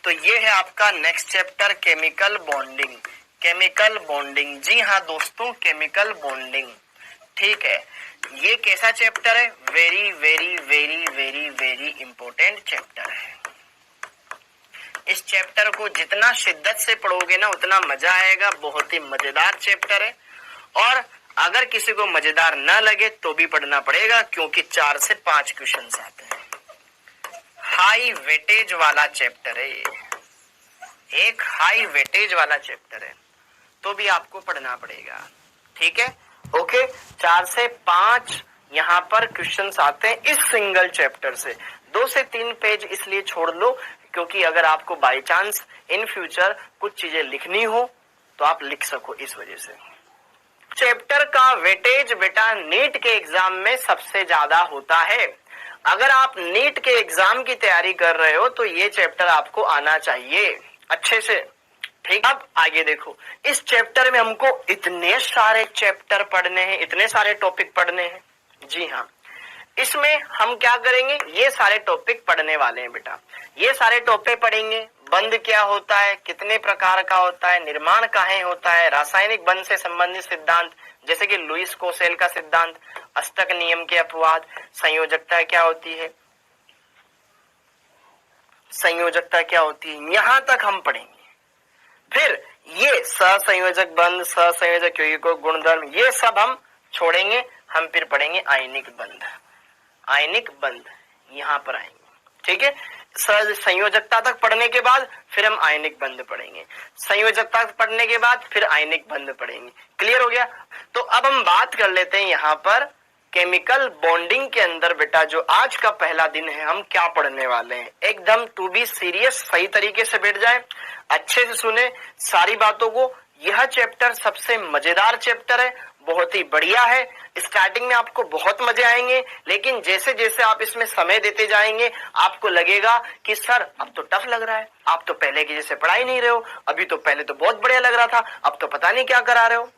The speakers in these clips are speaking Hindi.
तो ये है आपका next chapter chemical bonding. Chemical bonding, जी हाँ दोस्तों, केमिकल बॉन्डिंग। ठीक है, ये कैसा चैप्टर है? Very very very very very important chapter है। इस चैप्टर को जितना शिद्दत से पढ़ोगे ना उतना मजा आएगा। बहुत ही मजेदार चैप्टर है और अगर किसी को मजेदार न लगे तो भी पढ़ना पड़ेगा, क्योंकि 4 से 5 क्वेश्चंस आते हैं। हाई वेटेज वाला चैप्टर है ये, एक हाई वेटेज वाला चैप्टर है, तो भी आपको पढ़ना पड़ेगा। ठीक है, ओके। 4 से 5 यहाँ पर क्वेश्चंस आते हैं इस सिंगल चैप्टर से। 2 से 3 पेज इसलिए छोड़ लो क्योंकि अगर आपको बाय चांस इन फ्यूचर कुछ चीजें लिखनी हो तो आप लिख सको, इस वजह से। चैप्टर का वेटेज बेटा नीट के एग्जाम में सबसे ज्यादा होता है। अगर आप नीट के एग्जाम की तैयारी कर रहे हो तो ये चैप्टर आपको आना चाहिए अच्छे से। ठीक, अब आगे देखो, इस चैप्टर में हमको इतने सारे चैप्टर पढ़ने हैं, इतने सारे टॉपिक पढ़ने हैं। जी हाँ, इसमें हम क्या करेंगे, ये सारे टॉपिक पढ़ने वाले हैं बेटा। ये सारे टॉपिक पढ़ेंगे। बंध क्या होता है, कितने प्रकार का होता है, निर्माण काहे होता है, रासायनिक बंध से संबंधित सिद्धांत जैसे कि लुईस कोसेल का सिद्धांत, अष्टक नियम के अपवाद, संयोजकता क्या होती है, संयोजकता क्या होती है, यहां तक हम पढ़ेंगे। फिर ये सहसंयोजक बंध, सहसंयोजक यौगिकों गुणधर्म, ये सब हम छोड़ेंगे। हम फिर पढ़ेंगे आयनिक बंध। आयनिक बंध यहां पर आएंगे। ठीक है, संयोजकता तक पढ़ने के बाद फिर हम आयनिक बंध पढ़ेंगे। संयोजकता तक पढ़ने के बाद फिर आयनिक बंध पढ़ेंगे। क्लियर हो गया? तो अब हम बात कर लेते हैं यहाँ पर केमिकल बॉन्डिंग के अंदर बेटा जो आज का पहला दिन है हम क्या पढ़ने वाले हैं। एकदम टू बी सीरियस, सही तरीके से बैठ जाए, अच्छे से सुने सारी बातों को। यह चैप्टर सबसे मजेदार चैप्टर है, बहुत ही बढ़िया है। स्टार्टिंग में आपको बहुत मजे आएंगे, लेकिन जैसे जैसे आप इसमें समय देते जाएंगे आपको लगेगा कि सर अब तो टफ लग रहा है, आप तो पहले की जैसे पढ़ाई नहीं रहे हो, अभी तो पहले तो बहुत बढ़िया लग रहा था, अब तो पता नहीं क्या करा रहे हो।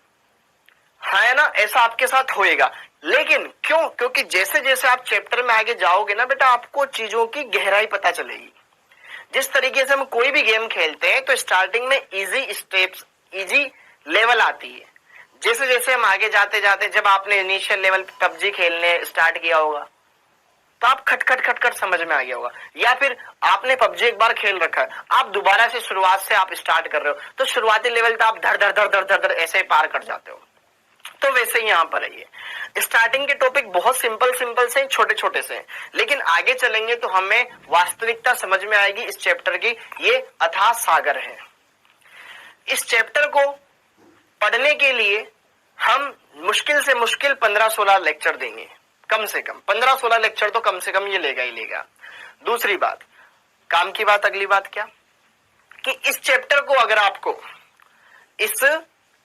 है ना, ऐसा आपके साथ होएगा। लेकिन क्यों? क्योंकि जैसे जैसे आप चैप्टर में आगे जाओगे ना बेटा आपको चीजों की गहराई पता चलेगी। जिस तरीके से हम कोई भी गेम खेलते हैं तो स्टार्टिंग में इजी स्टेप्स, इजी लेवल आती है। जैसे जैसे हम आगे जाते जाते, जब आपने इनिशियल लेवल पबजी खेलने स्टार्ट किया होगा तो आप खटखट खटखट समझ में आ गया होगा, या फिर आपने पबजी एक बार खेल रखा है, आप दोबारा से शुरुआत से आप स्टार्ट कर रहे हो तो शुरुआती लेवल तो आप धड़ धड़ धड़ धड़ धड़ धड़ ऐसे पार कर जाते हो। तो वैसे ही यहाँ पर है ये स्टार्टिंग के टॉपिक बहुत सिंपल सिंपल से, छोटे छोटे से, लेकिन आगे चलेंगे तो हमें वास्तविकता समझ में आएगी इस चैप्टर की। ये अथाह सागर है। इस चैप्टर को पढ़ने के लिए हम मुश्किल से मुश्किल 15-16 लेक्चर देंगे, कम से कम 15-16 लेक्चर तो कम से कम ये लेगा ही लेगा। दूसरी बात, काम की बात, अगली बात क्या कि इस चैप्टर को अगर आपको, इस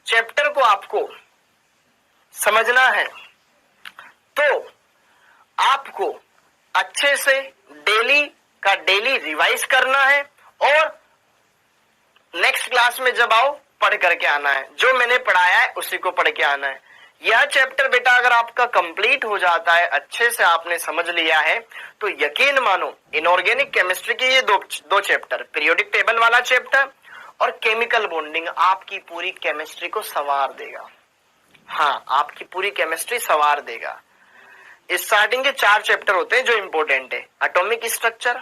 चैप्टर को आपको समझना है तो आपको अच्छे से डेली का डेली रिवाइज करना है और नेक्स्ट क्लास में जब आओ पढ़ करके आना है। जो मैंने पढ़ाया है उसी को पढ़ के आना है। यह चैप्टर बेटा अगर आपका कंप्लीट हो जाता है, अच्छे से आपने समझ लिया है, तो यकीन मानो इनऑर्गेनिक केमिस्ट्री के ये दो चैप्टर, पीरियोडिक टेबल वाला चैप्टर और केमिकल बॉन्डिंग, आपकी पूरी केमिस्ट्री को संवार देगा। हाँ, आपकी पूरी केमिस्ट्री संवार देगा। स्टार्टिंग के 4 चैप्टर होते हैं जो इंपॉर्टेंट है, atomic structure,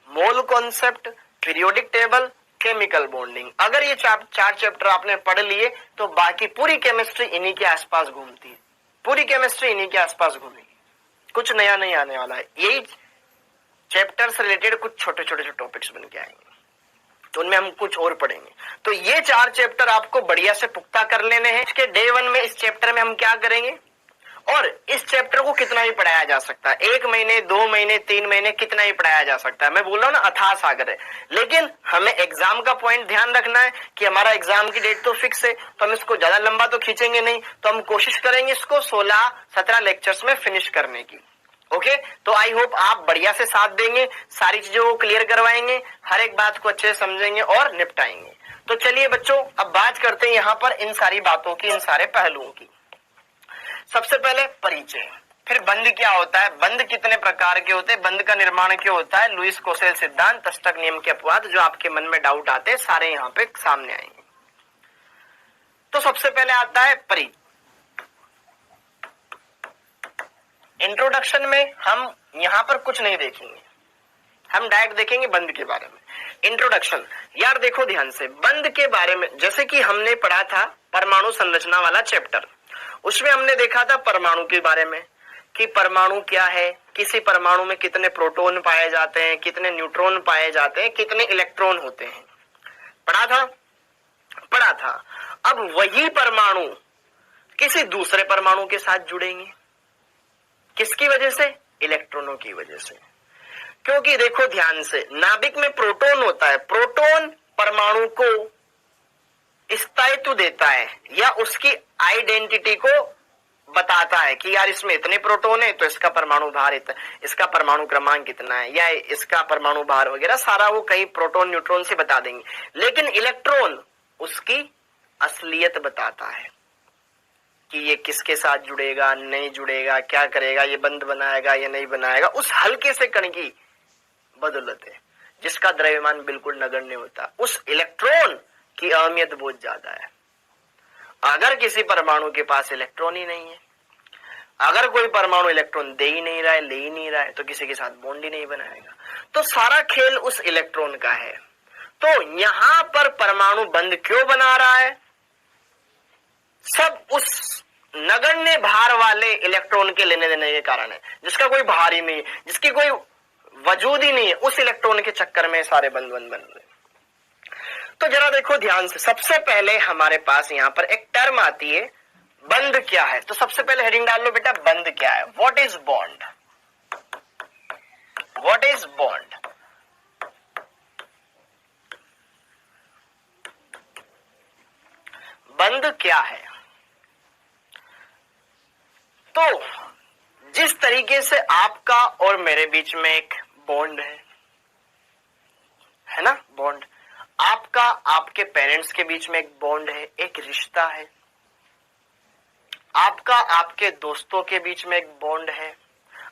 mole concept, periodic table, chemical bonding. अगर ये 4 चैप्टर आपने पढ़ लिए तो बाकी पूरी केमिस्ट्री इन्हीं के आसपास घूमती है, पूरी केमिस्ट्री इन्हीं के आसपास घूमेगी, कुछ नया नहीं आने वाला है। यही चैप्टर से रिलेटेड कुछ छोटे छोटे जो टॉपिक्स बन के आएंगे तो उनमें हम कुछ और पढ़ेंगे। तो ये 4 चैप्टर आपको बढ़िया से पुख्ता कर लेने हैं। इसके डे 1 में इस चैप्टर में हम क्या करेंगे, और इस चैप्टर को कितना ही पढ़ाया जा सकता है, 1 महीने 2 महीने 3 महीने कितना ही पढ़ाया जा सकता है। मैं बोल रहा हूँ ना अथाह सागर है, लेकिन हमें एग्जाम का पॉइंट ध्यान रखना है कि हमारा एग्जाम की डेट तो फिक्स है, तो हम इसको ज्यादा लंबा तो खींचेंगे नहीं, तो हम कोशिश करेंगे इसको 16-17 लेक्चर्स में फिनिश करने की। ओके, तो आई होप आप बढ़िया से साथ देंगे, सारी चीजों को क्लियर करवाएंगे, हर एक बात को अच्छे से समझेंगे और निपटाएंगे। तो चलिए बच्चों अब बात करते हैं यहाँ पर इन सारी बातों की, इन सारे पहलुओं की। सबसे पहले परिचय। फिर बंध क्या होता है, बंध कितने प्रकार के होते हैं, बंध का निर्माण क्यों होता है, लुईस कोसेल सिद्धांत, अष्टक नियम के अपवाद, जो आपके मन में डाउट आते हैं सारे यहाँ पे सामने आएंगे। तो सबसे पहले आता है परि। इंट्रोडक्शन में हम यहाँ पर कुछ नहीं देखेंगे, हम डायरेक्ट देखेंगे बंध के बारे में। इंट्रोडक्शन, यार देखो ध्यान से, बंध के बारे में जैसे कि हमने पढ़ा था परमाणु संरचना वाला चैप्टर, उसमें हमने देखा था परमाणु के बारे में कि परमाणु क्या है, किसी परमाणु में कितने प्रोटॉन पाए जाते हैं, कितने न्यूट्रॉन पाए जाते हैं, कितने इलेक्ट्रॉन होते हैं, पढ़ा था। अब वही परमाणु किसी दूसरे परमाणु के साथ जुड़ेंगे, किसकी वजह से, इलेक्ट्रॉनों की वजह से। क्योंकि देखो ध्यान से, नाभिक में प्रोटॉन होता है, प्रोटॉन परमाणु को स्थायित्व देता है या उसकी आइडेंटिटी को बताता है कि यार इसमें इतने प्रोटॉन है तो इसका परमाणु भार इतना, इसका परमाणु क्रमांक कितना है, या इसका परमाणु भार वगैरह सारा वो कई प्रोटॉन न्यूट्रॉन से बता देंगे। लेकिन इलेक्ट्रॉन उसकी असलियत बताता है कि ये किसके साथ जुड़ेगा, नहीं जुड़ेगा, क्या करेगा, ये बंध बनाएगा या नहीं बनाएगा, उस हल्के से कण की बदौलत है जिसका द्रव्यमान बिल्कुल नगण्य होता, उस इलेक्ट्रॉन की अहमियत बहुत ज्यादा है। अगर किसी परमाणु के पास इलेक्ट्रॉन ही नहीं है, अगर कोई परमाणु इलेक्ट्रॉन दे ही नहीं रहा है, ले ही नहीं रहा है, तो किसी के साथ बॉन्ड ही नहीं बनाएगा। तो सारा खेल उस इलेक्ट्रॉन का है। तो यहां पर परमाणु बंध क्यों बना रहा है, सब उस नगण्य भार वाले इलेक्ट्रॉन के लेने देने के कारण है, जिसका कोई भार ही नहीं है, जिसकी कोई वजूद ही नहीं है, उस इलेक्ट्रॉन के चक्कर में सारे बंध बन रहे। तो जरा देखो ध्यान से, सबसे पहले हमारे पास यहां पर एक टर्म आती है, बंध क्या है। तो सबसे पहले हेडिंग डाल लो बेटा, बंध क्या है, what is bond, what is bond. बंध क्या है, तो जिस तरीके से आपका और मेरे बीच में एक बॉन्ड है ना, बॉन्ड, आपका आपके पेरेंट्स के बीच में एक बॉन्ड है, एक रिश्ता है, आपका आपके दोस्तों के बीच में एक बॉन्ड है,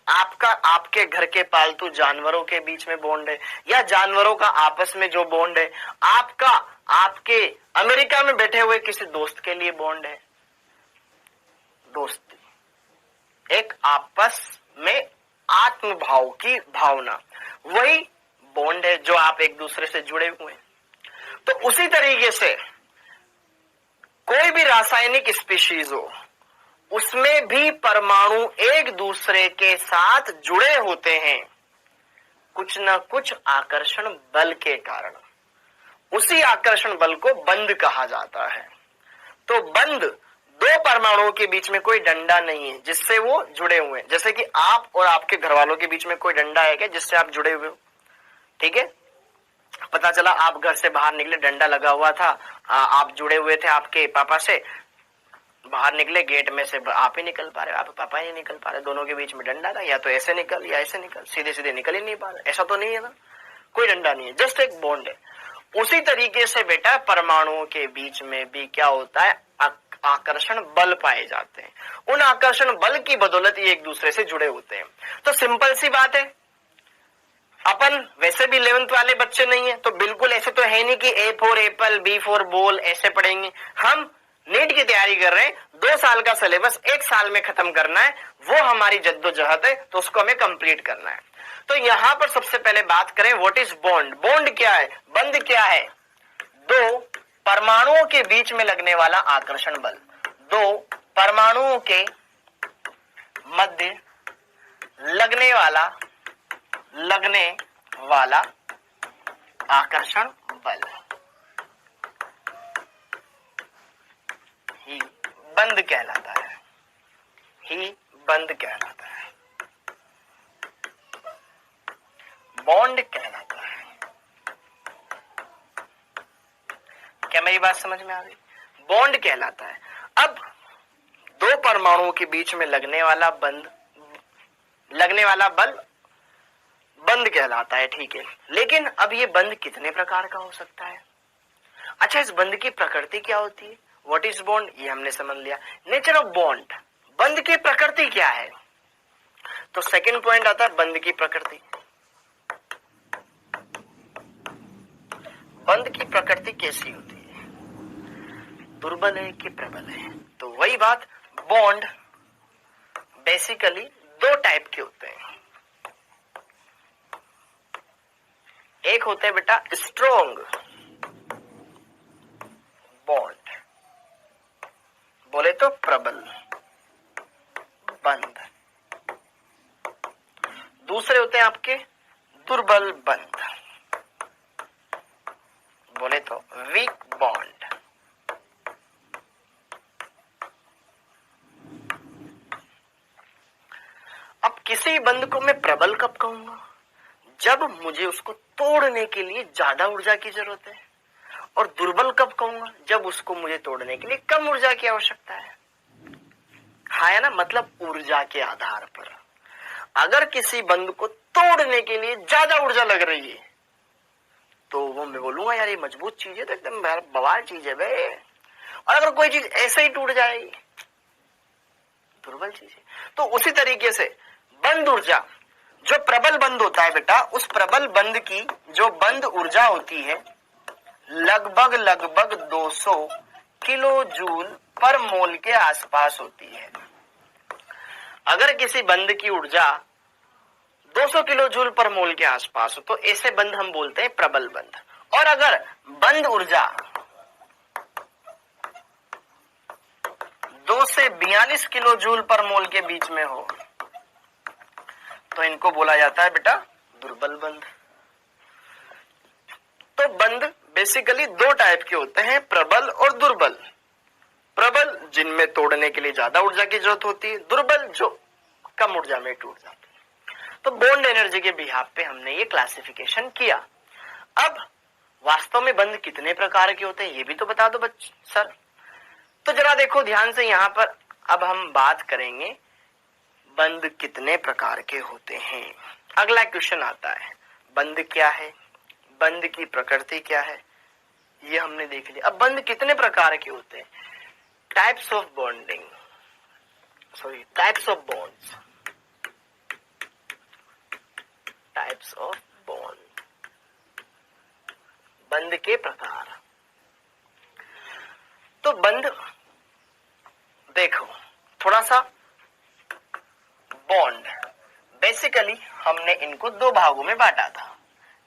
आपका आपके घर के पालतू जानवरों के बीच में बॉन्ड है, या जानवरों का आपस में जो बॉन्ड है, आपका आपके अमेरिका में बैठे हुए किसी दोस्त के लिए बॉन्ड है, दोस्ती, एक आपस में आत्मभाव की भावना, वही बॉन्ड है जो आप एक दूसरे से जुड़े हुए हैं। तो उसी तरीके से कोई भी रासायनिक स्पीशीज हो, उसमें भी परमाणु एक दूसरे के साथ जुड़े होते हैं कुछ न कुछ आकर्षण बल के कारण। उसी आकर्षण बल को बंध कहा जाता है। तो बंध, दो परमाणुओं के बीच में कोई डंडा नहीं है जिससे वो जुड़े हुए हैं। जैसे कि आप और आपके घर वालों के बीच में कोई डंडा है क्या जिससे आप जुड़े हुए हो, ठीक है, पता चला आप घर से बाहर निकले, डंडा लगा हुआ था, आप जुड़े हुए थे आपके पापा से, बाहर निकले गेट में से आप ही निकल पा रहे, आप पापा ही निकल पा रहे, दोनों के बीच में डंडा था, या तो ऐसे निकल या ऐसे निकल, सीधे सीधे निकल ही नहीं पा रहे, ऐसा तो नहीं है ना, कोई डंडा नहीं है, जस्ट एक बॉन्ड है। उसी तरीके से बेटा परमाणुओं के बीच में भी क्या होता है, आकर्षण बल पाए जाते हैं। उन आकर्षण बल की बदौलत ये एक दूसरे से जुड़े होते हैं। तो सिंपल सी बात है, अपन वैसे भी 11th वाले बच्चे नहीं है, तो बिल्कुल ऐसे तो है नहीं कि A for Apple, B for ball ऐसे पढ़ेंगे। हम नीट की तैयारी कर रहे हैं, 2 साल का सिलेबस 1 साल में खत्म करना है, वो हमारी जद्दोजहद है, तो उसको हमें कंप्लीट करना है। तो यहां पर सबसे पहले बात करें व्हाट इज बॉन्ड। बॉन्ड क्या है, बंध क्या है, दो परमाणुओं के बीच में लगने वाला आकर्षण बल, दो परमाणुओं के मध्य लगने वाला आकर्षण बल ही बंध कहलाता है, ही बंध कहलाता है, बॉन्ड कहलाता है। क्या मेरी बात समझ में आ गई, बॉन्ड कहलाता है। अब दो परमाणुओं के बीच में लगने वाला बल बंध कहलाता है, ठीक है। लेकिन अब ये बंध कितने प्रकार का हो सकता है। अच्छा, इस बंध की प्रकृति क्या होती है, व्हाट इज बॉन्ड, ये हमने समझ लिया। नेचर ऑफ बॉन्ड, बंध की प्रकृति क्या है, तो सेकंड पॉइंट आता है बंध की प्रकृति। बंध की प्रकृति कैसी होती है, दुर्बल है कि प्रबल है? तो वही बात, बॉन्ड बेसिकली दो टाइप के होते हैं। एक होते हैं बेटा स्ट्रॉन्ग बॉन्ड, बोले तो प्रबल बंध। दूसरे होते हैं आपके दुर्बल बंध, बोले तो वीक बॉन्ड। अब किसी बंध को मैं प्रबल कब कहूंगा? जब मुझे उसको तोड़ने के लिए ज्यादा ऊर्जा की जरूरत है। और दुर्बल कब कहूंगा? जब उसको मुझे तोड़ने के लिए कम ऊर्जा की आवश्यकता है। है ना, मतलब ऊर्जा के आधार पर। अगर किसी बंध को तोड़ने के लिए ज्यादा ऊर्जा लग रही है तो वो मैं बोलूंगा यार ये मजबूत चीज है, तो एकदम बवाल चीज है बे। और अगर कोई चीज ऐसे ही टूट जाएगी, दुर्बल चीज है। तो उसी तरीके से बंध ऊर्जा, जो प्रबल बंध होता है बेटा, उस प्रबल बंध की जो बंध ऊर्जा होती है लगभग 200 किलो जूल पर मोल के आसपास होती है। अगर किसी बंध की ऊर्जा 200 किलो जूल पर मोल के आसपास हो तो ऐसे बंध हम बोलते हैं प्रबल बंध। और अगर बंध ऊर्जा 2 से 42 किलो जूल पर मोल के बीच में हो तो इनको बोला जाता है बेटा दुर्बल बंध। तो बंध बेसिकली दो टाइप के होते हैं, प्रबल और दुर्बल। प्रबल जिनमें तोड़ने के लिए ज्यादा ऊर्जा की जरूरत होती है, दुर्बल जो कम ऊर्जा में टूट जाती है। तो बॉन्ड एनर्जी के बिहाफ पे हमने ये क्लासिफिकेशन किया। अब वास्तव में बंध कितने प्रकार के होते हैं ये भी तो बता दो सर। तो जरा देखो ध्यान से, यहां पर अब हम बात करेंगे बंध कितने प्रकार के होते हैं। अगला क्वेश्चन आता है बंध क्या है, बंध की प्रकृति क्या है, ये हमने देख लिया। अब बंध कितने प्रकार के होते हैं? Types of bonding, sorry types of bonds, types of bond, बंध के प्रकार। तो बंध देखो थोड़ा सा, बॉन्ड बेसिकली हमने इनको दो भागों में बांटा था।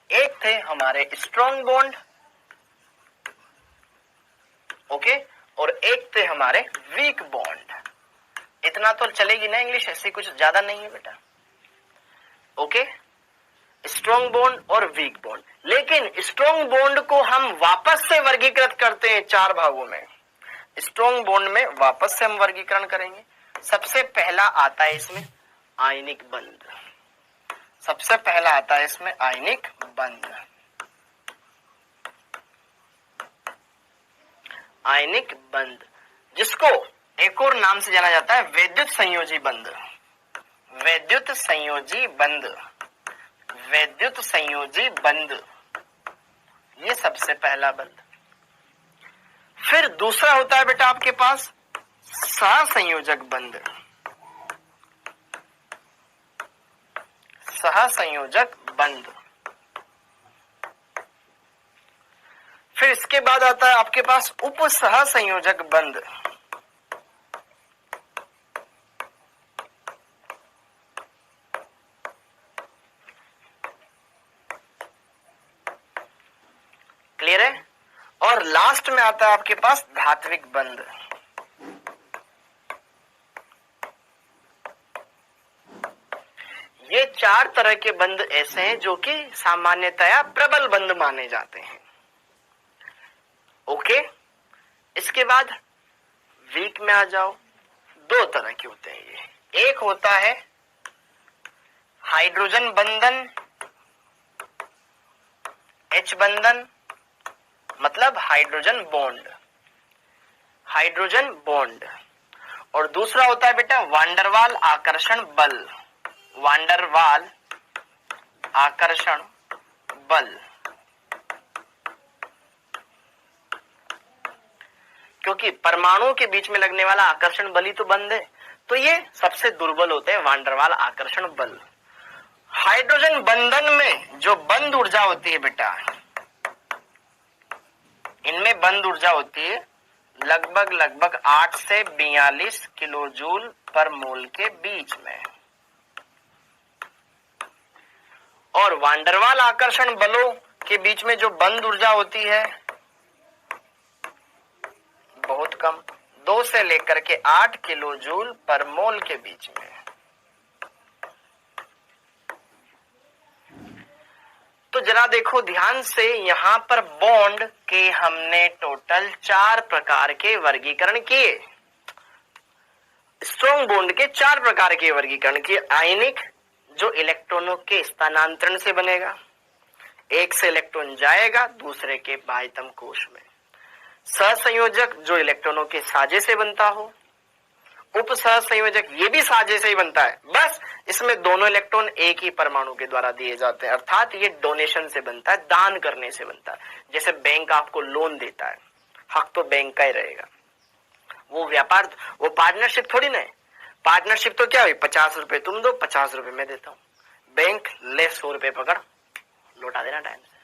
एक थे हमारे स्ट्रॉन्ग बॉन्ड, ओके, और एक थे हमारे वीक बॉन्ड। इतना तो चलेगी ना इंग्लिश, ऐसे कुछ ज्यादा नहीं है बेटा, ओके। स्ट्रॉन्ग बॉन्ड और वीक बॉन्ड। लेकिन स्ट्रॉन्ग बॉन्ड को हम वापस से वर्गीकृत करते हैं चार भागों में। स्ट्रॉन्ग बॉन्ड में वापस से हम वर्गीकरण करेंगे। सबसे पहला आता है इसमें आयनिक बंध, सबसे पहला आता है इसमें आयनिक बंध। आयनिक बंध जिसको एक और नाम से जाना जाता है वैद्युत संयोजी बंध। वैद्युत संयोजी बंध, वैद्युत संयोजी बंध, ये सबसे पहला बंध। फिर दूसरा होता है बेटा आपके पास सहसंयोजक बंध, सहसंयोजक बंध। फिर इसके बाद आता है आपके पास उप सहसंयोजक बंध। क्लियर है? और लास्ट में आता है आपके पास धात्विक बंध। ये चार तरह के बंध ऐसे हैं जो कि सामान्यतया प्रबल बंध माने जाते हैं, ओके। इसके बाद वीक में आ जाओ, दो तरह के होते हैं ये। एक होता है हाइड्रोजन बंधन, H बंधन, मतलब हाइड्रोजन बॉन्ड, हाइड्रोजन बॉन्ड। और दूसरा होता है बेटा वांडरवाल आकर्षण बल, वांडरवाल आकर्षण बल। क्योंकि परमाणुओं के बीच में लगने वाला आकर्षण बल ही तो बंध है, तो ये सबसे दुर्बल होते हैं वांडरवाल आकर्षण बल। हाइड्रोजन बंधन में जो बंद ऊर्जा होती है बेटा, इनमें बंद ऊर्जा होती है लगभग 8 से 42 किलो जूल पर मोल के बीच में। और वांडरवाल आकर्षण बलों के बीच में जो बंद ऊर्जा होती है बहुत कम, 2 से लेकर के 8 किलो जूल पर मोल के बीच में। तो जरा देखो ध्यान से, यहां पर बॉन्ड के हमने टोटल 4 प्रकार के वर्गीकरण किए। स्ट्रॉन्ग बॉन्ड के 4 प्रकार के वर्गीकरण किए। आयनिक, जो इलेक्ट्रॉनों के स्थानांतरण से बनेगा, एक से इलेक्ट्रॉन जाएगा दूसरे के बाह्यतम कोश में। सहसंयोजक, जो इलेक्ट्रॉनों के साझे से बनता हो। उप सहसंयोजक, ये भी साझे से ही बनता है, बस इसमें दोनों इलेक्ट्रॉन एक ही परमाणु के द्वारा दिए जाते हैं, अर्थात ये डोनेशन से बनता है, दान करने से बनता है। जैसे बैंक आपको लोन देता है, हक तो बैंक का ही रहेगा। वो व्यापार, वो पार्टनरशिप थोड़ी ना है। पार्टनरशिप तो क्या हुई, 50 रुपए तुम दो, 50 रुपए मैं देता हूं। बैंक ले 100 रुपए पकड़, लौटा देना टाइम से,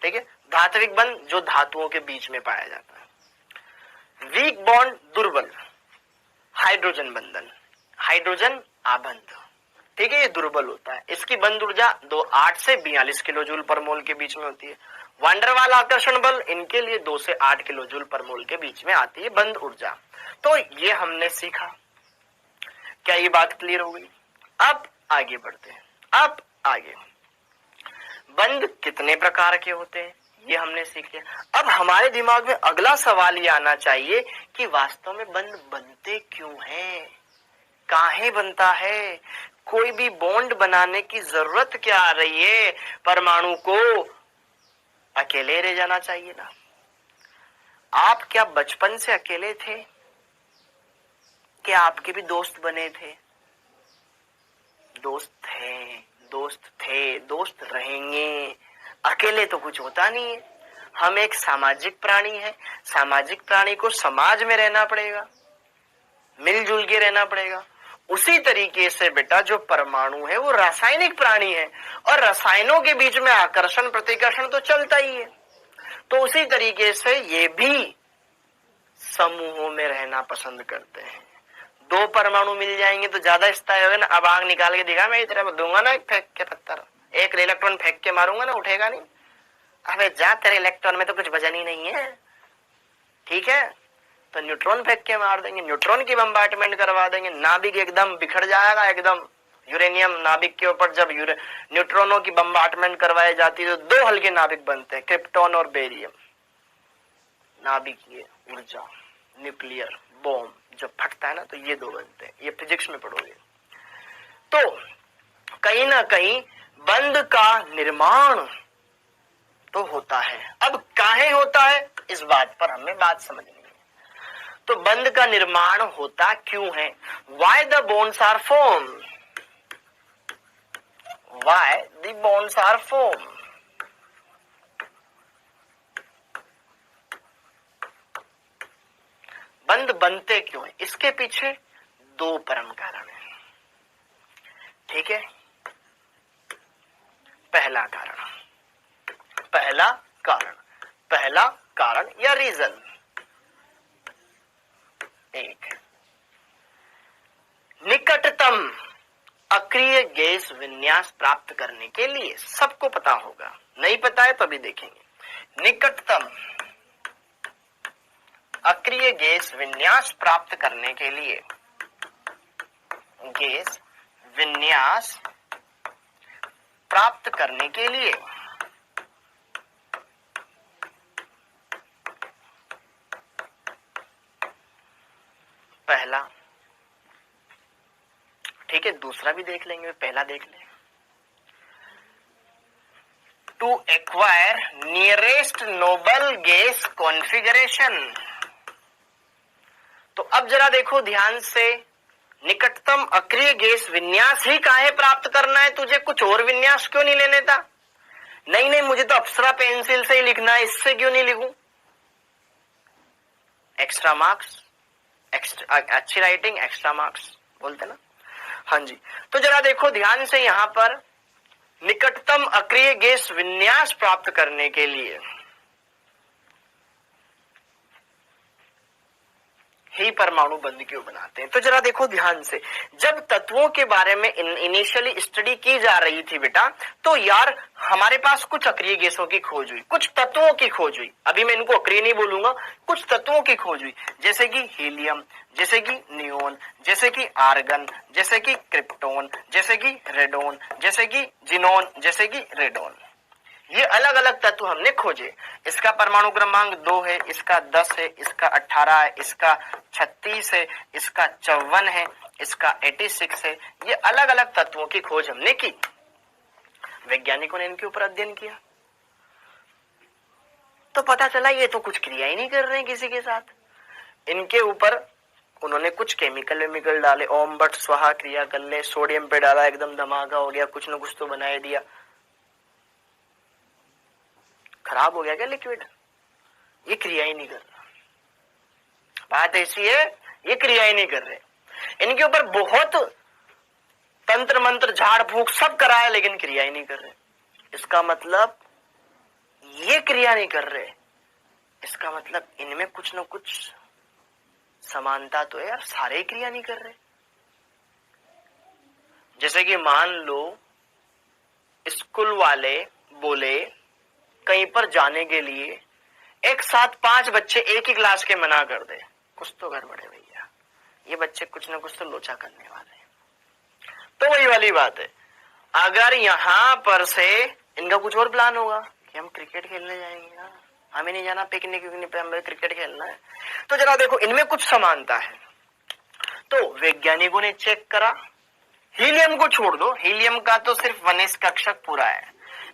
ठीक है। धात्विक बंध, जो धातुओं के बीच में पाया जाता है। वीक बॉन्ड, दुर्बल। हाइड्रोजन बंधन, हाइड्रोजन आबंध, ठीक है, ये दुर्बल होता है। इसकी बंध ऊर्जा 8 से 42 किलो जूल पर मोल के बीच में होती है। वांडरवाल आकर्षण बल, इनके लिए 2 से 8 किलो जूल पर मोल के बीच में आती है बंध ऊर्जा। तो ये हमने सीखा। क्या ये बात क्लियर हो गई? अब आगे बढ़ते हैं। अब आगे बंध कितने प्रकार के होते हैं ये हमने सीख लिया। अब हमारे दिमाग में अगला सवाल ये आना चाहिए कि वास्तव में बंध बनते क्यों हैं, काहे बनता है? कोई भी बॉन्ड बनाने की जरूरत क्या आ रही है? परमाणु को अकेले रह जाना चाहिए ना। आप क्या बचपन से अकेले थे? क्या आपके भी दोस्त बने थे? दोस्त थे, दोस्त रहेंगे। अकेले तो कुछ होता नहीं है। हम एक सामाजिक प्राणी है। सामाजिक प्राणी को समाज में रहना पड़ेगा, मिलजुल के रहना पड़ेगा। उसी तरीके से बेटा जो परमाणु है वो रासायनिक प्राणी है, और रसायनों के बीच में आकर्षण प्रतिकर्षण तो चलता ही है। तो उसी तरीके से ये भी समूहों में रहना पसंद करते हैं। 2 परमाणु मिल जाएंगे तो ज्यादा स्थायी होगा ना। अब आग निकाल के दिखा, मैं इस तरह दूंगा ना, एक फेंक के पत्थर, एक इलेक्ट्रॉन फेंक के मारूंगा ना, उठेगा नहीं। अबे जा, तेरे इलेक्ट्रॉन में तो कुछ वजन ही नहीं है, ठीक है। तो न्यूट्रॉन फेंक के मार देंगे, न्यूट्रॉन की बम्बार्टमेंट करवा देंगे, नाभिक एकदम बिखर जाएगा एकदम। यूरेनियम नाभिक के ऊपर जब न्यूट्रॉनों की बम्बार्टमेंट करवाई जाती है तो 2 हल्के नाभिक बनते हैं, क्रिप्टॉन और बेरियम। नाभिकीय ऊर्जा, न्यूक्लियर बॉम्ब जब फटता है ना तो ये 2 बनते हैं। ये फिजिक्स में पढ़ोगे। तो कहीं ना कहीं बंध का निर्माण तो होता है। अब काहे होता है, इस बात पर हमें बात समझनी है। तो बंध का निर्माण होता क्यों है? Why the bonds are formed? Why the bonds are formed? बंध बनते क्यों है? इसके पीछे 2 परम कारण है, ठीक है। पहला कारण या रीजन, एक निकटतम अक्रिय गैस विन्यास प्राप्त करने के लिए, सबको पता होगा, नहीं पता है तो अभी देखेंगे। निकटतम अक्रिय गैस विन्यास प्राप्त करने के लिए, गैस विन्यास प्राप्त करने के लिए पहला, ठीक है, दूसरा भी देख लेंगे, पहला देख लें। To acquire nearest noble gas configuration. तो अब जरा देखो ध्यान से, निकटतम अक्रिय गैस विन्यास ही काहे प्राप्त करना है तुझे? कुछ और विन्यास क्यों नहीं ले लेता? नहीं, मुझे तो अप्सरा पेंसिल से ही लिखना है, इससे क्यों नहीं लिखूं? एक्स्ट्रा मार्क्स, अच्छी राइटिंग, एक्स्ट्रा मार्क्स, बोलते ना। हाँ जी, तो जरा देखो ध्यान से, यहां पर निकटतम अक्रिय गैस विन्यास प्राप्त करने के लिए ही परमाणु बंध क्यों बनाते हैं। तो जरा देखो ध्यान से, जब तत्वों के बारे में इनिशियली स्टडी की जा रही थी बेटा, तो यार हमारे पास कुछ अक्रिय गैसों की खोज हुई, कुछ तत्वों की खोज हुई। अभी मैं इनको अक्रिय नहीं बोलूंगा, कुछ तत्वों की खोज हुई, जैसे कि हीलियम, जैसे कि नियोन, जैसे कि आर्गन, जैसे कि क्रिप्टोन, जैसे कि रेडोन, जैसे कि जिनोन, जैसे कि रेडोन। ये अलग अलग तत्व हमने खोजे। इसका परमाणु क्रमांक 2 है, इसका 10 है, इसका 18 है, इसका 36 है, इसका 54 है, इसका 86 है। ये अलग अलग तत्वों की खोज हमने की। वैज्ञानिकों ने इनके ऊपर अध्ययन किया, तो पता चला ये तो कुछ क्रिया ही नहीं कर रहे हैं किसी के साथ। इनके ऊपर उन्होंने कुछ केमिकल डाले, ओम बट स्वाहा क्रिया कर ले, सोडियम पे डाला, एकदम धमाका हो गया, कुछ न कुछ तो बनाए दिया। खराब हो गया क्या लिक्विड? ये क्रिया ही नहीं कर रहा। बात ऐसी है, ये क्रिया ही नहीं कर रहे। इनके ऊपर बहुत तंत्र मंत्र झाड़ फूक सब कराया, लेकिन क्रिया ही नहीं कर रहे। इसका मतलब ये क्रिया नहीं कर रहे, इसका मतलब इनमें कुछ न कुछ समानता तो है यार, सारे ही क्रिया नहीं कर रहे। जैसे कि मान लो स्कूल वाले बोले कहीं पर जाने के लिए एक साथ 5 बच्चे एक ही क्लास के मना कर दे, कुछ तो गड़बड़ है भैया, ये बच्चे कुछ ना कुछ तो लोचा करने वाले हैं। तो वही वाली बात है, अगर यहां पर से इनका कुछ और प्लान होगा कि हम क्रिकेट खेलने जाएंगे ना, हमें नहीं जाना पिकनिक पे, हमें क्रिकेट खेलना है। तो जरा देखो इनमें कुछ समानता है। तो वैज्ञानिकों ने चेक करा, हीलियम को छोड़ दो, हीलियम का तो सिर्फ 1s कक्षक पूरा है।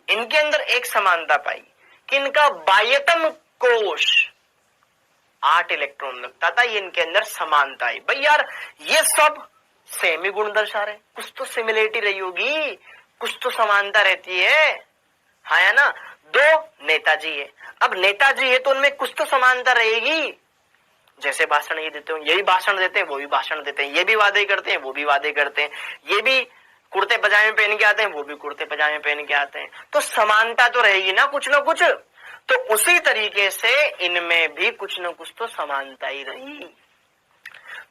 इनके अंदर एक समानता पाई कि इनका बाह्यतम कोश 8 इलेक्ट्रॉन रखता था, ये इनके अंदर समानता आई। भाई यार ये सब सेम ही गुण दर्शा रहे, कुछ तो सिमिलरिटी रही होगी, कुछ तो समानता रहती है, हाँ या ना। 2 नेताजी है, अब नेताजी है तो उनमें कुछ तो समानता रहेगी। जैसे भाषण ये देते हो, यही भाषण देते हैं, वो भी भाषण देते हैं, ये भी वादे करते हैं, वो भी वादे करते हैं, ये भी कुर्ते पजामे पहन के आते हैं, वो भी कुर्ते पजामे पहन के आते हैं, तो समानता तो रहेगी ना कुछ ना कुछ। तो उसी तरीके से इनमें भी कुछ ना कुछ तो समानता ही रही।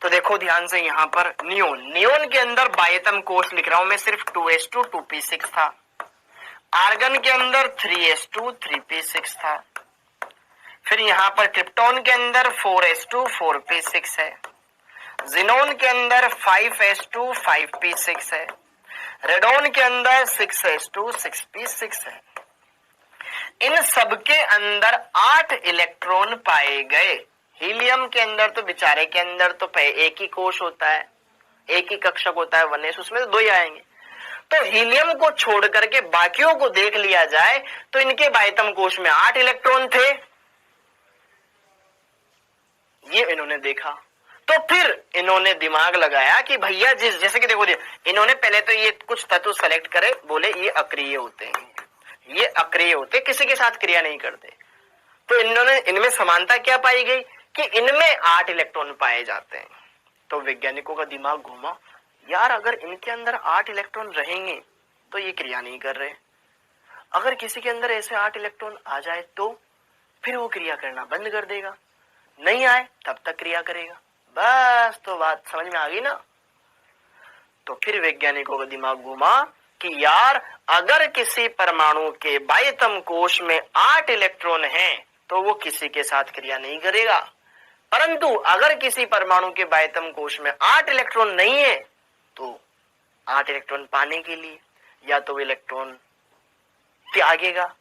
तो देखो ध्यान से, यहां पर नियोन, नियोन के अंदर बाह्यतम कोष लिख रहा हूं मैं, सिर्फ 2s2 2p6 था। आर्गन के अंदर 3s2 3p6 था। फिर यहां पर क्रिप्टोन के अंदर 4s2 4p6 है। जिनोन के अंदर 5s2 5p6 है। रेडोन के अंदर 6s2 6p6 है। इन सबके अंदर 8 इलेक्ट्रॉन पाए गए। हीलियम के अंदर तो बेचारे के अंदर तो एक ही कोश होता है, एक ही कक्षक होता है 1s, उसमें तो 2 ही आएंगे। तो हीलियम को छोड़ करके बाकियों को देख लिया जाए तो इनके बाह्यतम कोश में 8 इलेक्ट्रॉन थे, ये इन्होंने देखा। तो फिर इन्होंने दिमाग लगाया कि भैया जैसे कि देखो इन्होंने पहले तो ये कुछ तत्व सेलेक्ट करे, बोले ये अक्रिय होते हैं, ये अक्रिय होते, किसी के साथ क्रिया नहीं करते। तो इन्होंने इनमें समानता क्या पाई गई कि इनमें 8 इलेक्ट्रॉन पाए जाते हैं। तो वैज्ञानिकों का दिमाग घूमा, यार अगर इनके अंदर 8 इलेक्ट्रॉन रहेंगे तो ये क्रिया नहीं कर रहे, अगर किसी के अंदर ऐसे 8 इलेक्ट्रॉन आ जाए तो फिर वो क्रिया करना बंद कर देगा, नहीं आए तब तक क्रिया करेगा। बस तो बात समझ में आ गई ना। तो फिर वैज्ञानिकों का दिमाग घूमा कि यार अगर किसी परमाणु के बाह्यतम कोश में 8 इलेक्ट्रॉन हैं तो वो किसी के साथ क्रिया नहीं करेगा, परंतु अगर किसी परमाणु के बाह्यतम कोश में 8 इलेक्ट्रॉन नहीं है तो 8 इलेक्ट्रॉन पाने के लिए या तो इलेक्ट्रॉन त्यागेगा,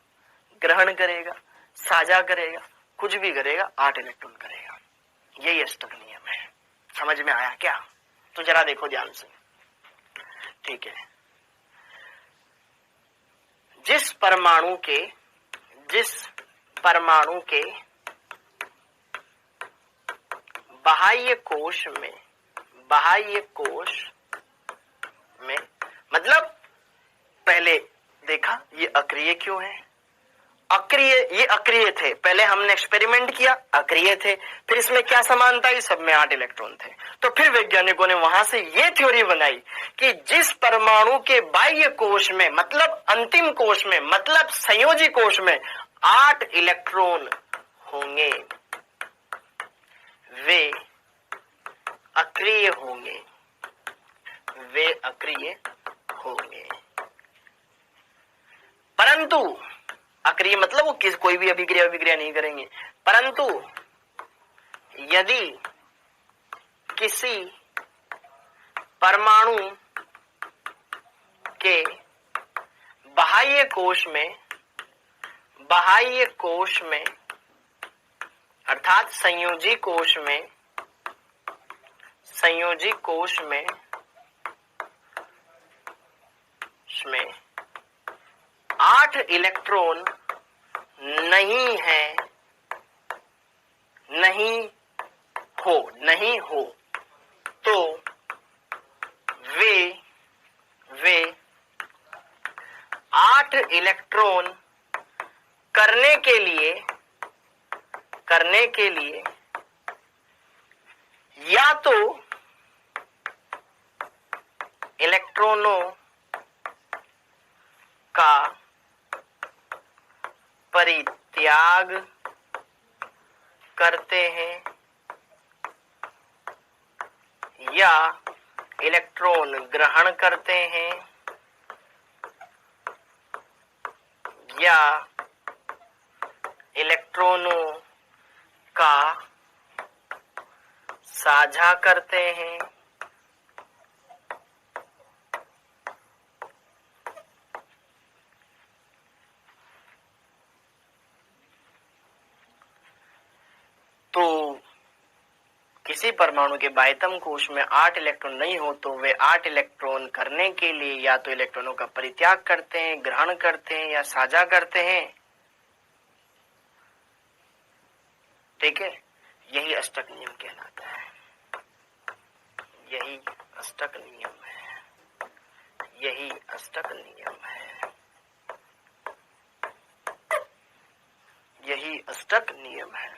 ग्रहण करेगा, साझा करेगा, कुछ भी करेगा, 8 इलेक्ट्रॉन करेगा। यही अष्टक नियम है। समझ में आया क्या? तो जरा देखो ध्यान से, ठीक है। जिस परमाणु के बाह्य कोश में मतलब पहले देखा ये अक्रिय क्यों है, अक्रिय, ये अक्रिय थे, पहले हमने एक्सपेरिमेंट किया, अक्रिय थे, फिर इसमें क्या समानता है, सब में 8 इलेक्ट्रॉन थे। तो फिर वैज्ञानिकों ने वहां से ये थ्योरी बनाई कि जिस परमाणु के बाह्य कोश में, मतलब अंतिम कोश में, मतलब संयोजी कोश में 8 इलेक्ट्रॉन होंगे वे अक्रिय होंगे, वे अक्रिय होंगे। परंतु अक्रिय मतलब वो कोई भी अभिक्रिया नहीं करेंगे, परंतु यदि किसी परमाणु के बाह्य कोश में अर्थात संयोजी कोश में 8 इलेक्ट्रॉन नहीं हो तो वे 8 इलेक्ट्रॉन करने के लिए या तो इलेक्ट्रॉनों का परित्याग करते हैं या इलेक्ट्रॉन ग्रहण करते हैं या इलेक्ट्रॉनों का साझा करते हैं। तो किसी परमाणु के बाह्यतम कोश में 8 इलेक्ट्रॉन नहीं हो तो वे 8 इलेक्ट्रॉन करने के लिए या तो इलेक्ट्रॉनों का परित्याग करते हैं, ग्रहण करते हैं या साझा करते हैं। ठीक है, यही अष्टक नियम कहलाता है, यही अष्टक नियम है, यही अष्टक नियम है, यही अष्टक नियम है।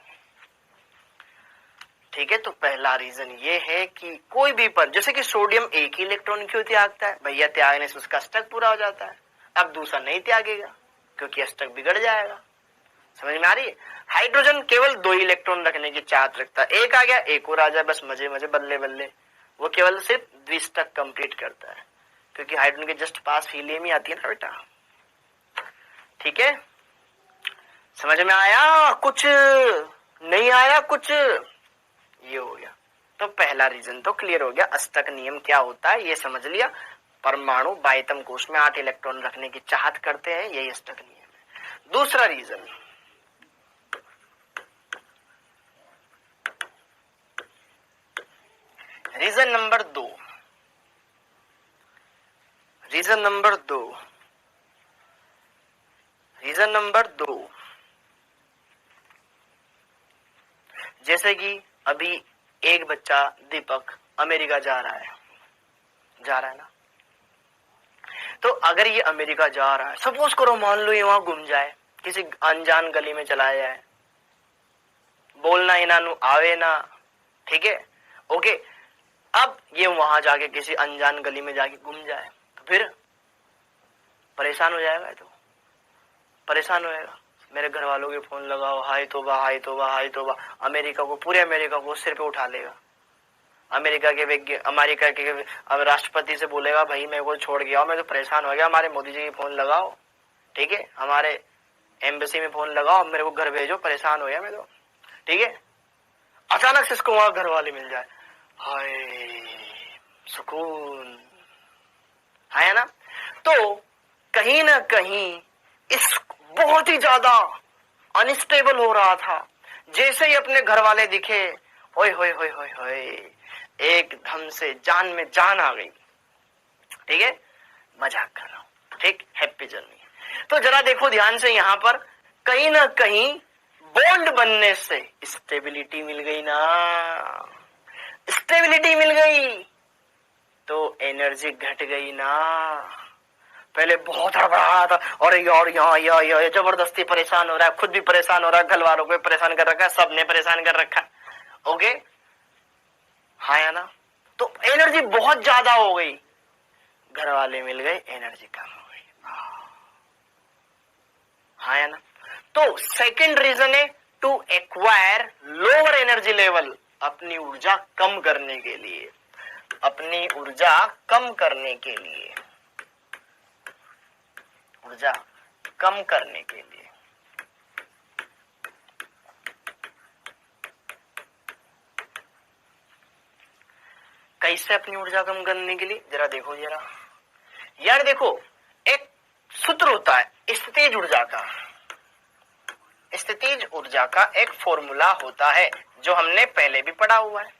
ठीक है, तो पहला रीजन ये है कि कोई भी पर, जैसे कि सोडियम एक ही इलेक्ट्रॉन क्यों त्यागता है, भैया त्यागने से उसका अष्टक पूरा हो जाता है, अब दूसरा नहीं त्यागेगा क्योंकि अष्टक बिगड़ जाएगा। समझ में आ रही है? हाइड्रोजन केवल 2 इलेक्ट्रॉन रखने की चाहत रखता है, एक आ गया एक और आ जाए, बस मजे मजे बल्ले बल्ले, वो केवल सिर्फ द्विष्टक कंप्लीट करता है क्योंकि हाइड्रोजन के जस्ट पास हीलियम ही आती है ना बेटा। ठीक है, समझ में आया? कुछ नहीं आया? कुछ ये हो गया। तो पहला रीजन तो क्लियर हो गया, अष्टक नियम क्या होता है ये समझ लिया। परमाणु बाह्यतम कोश में 8 इलेक्ट्रॉन रखने की चाहत करते हैं, यही अष्टक नियम है। दूसरा reason, reason number 2, reason number 2, reason number 2, जैसे कि अभी एक बच्चा दीपक अमेरिका जा रहा है ना, तो अगर ये अमेरिका जा रहा है, सपोज करो मान लो ये वहां घूम जाए, किसी अनजान गली में चला जाए, बोलना इनानु आवे ना, ठीक है, ओके, अब ये वहां जाके किसी अनजान गली में जाके घूम जाए तो फिर परेशान हो जाएगा, तो परेशान होएगा, मेरे घर वालों के फोन लगाओ, हाय तोबा हाय तोबा हाय तोबा, अमेरिका को, पूरे अमेरिका को सिर पे उठा लेगा। अमेरिका के अब राष्ट्रपति से बोलेगा भाई मेरे को छोड़ गया, मैं तो परेशान हो गया, हमारे मोदी जी के फोन लगाओ, ठीक है, हमारे एम्बेसी में फोन लगाओ, मेरे को घर भेजो, परेशान हो गया मैं तो, ठीक है। अचानक से इसको वहां घर वाले मिल जाए, हाय सुकून है ना। तो कहीं ना कहीं इस बहुत ही ज्यादा अनस्टेबल हो रहा था, जैसे ही अपने घर वाले दिखे, ओए होए होए होए होए, एकदम से जान में जान आ गई। ठीक है, मजाक कर रहा हूं, ठीक, हैप्पी जर्नी। तो जरा देखो ध्यान से, यहां पर कहीं ना कहीं बॉन्ड बनने से स्टेबिलिटी मिल गई ना, स्टेबिलिटी मिल गई तो एनर्जी घट गई ना, पहले बहुत हड़बड़ा रहा था, और यार यहाँ जबरदस्ती परेशान हो रहा है, खुद भी परेशान हो रहा है, घर वालों को परेशान कर रखा है, सबने परेशान कर रखा है। ओके, हाँ या ना? तो एनर्जी बहुत ज्यादा हो गई, घर वाले मिल गए, एनर्जी कम हो गई। हाँ या ना? तो सेकंड रीजन है to acquire lower energy level, अपनी ऊर्जा कम करने के लिए, अपनी ऊर्जा कम करने के लिए, ऊर्जा कम करने के लिए। कैसे अपनी ऊर्जा कम करने के लिए? जरा देखो जरा यार, देखो एक सूत्र होता है स्थितिज ऊर्जा का, स्थितिज ऊर्जा का एक फॉर्मूला होता है जो हमने पहले भी पढ़ा हुआ है।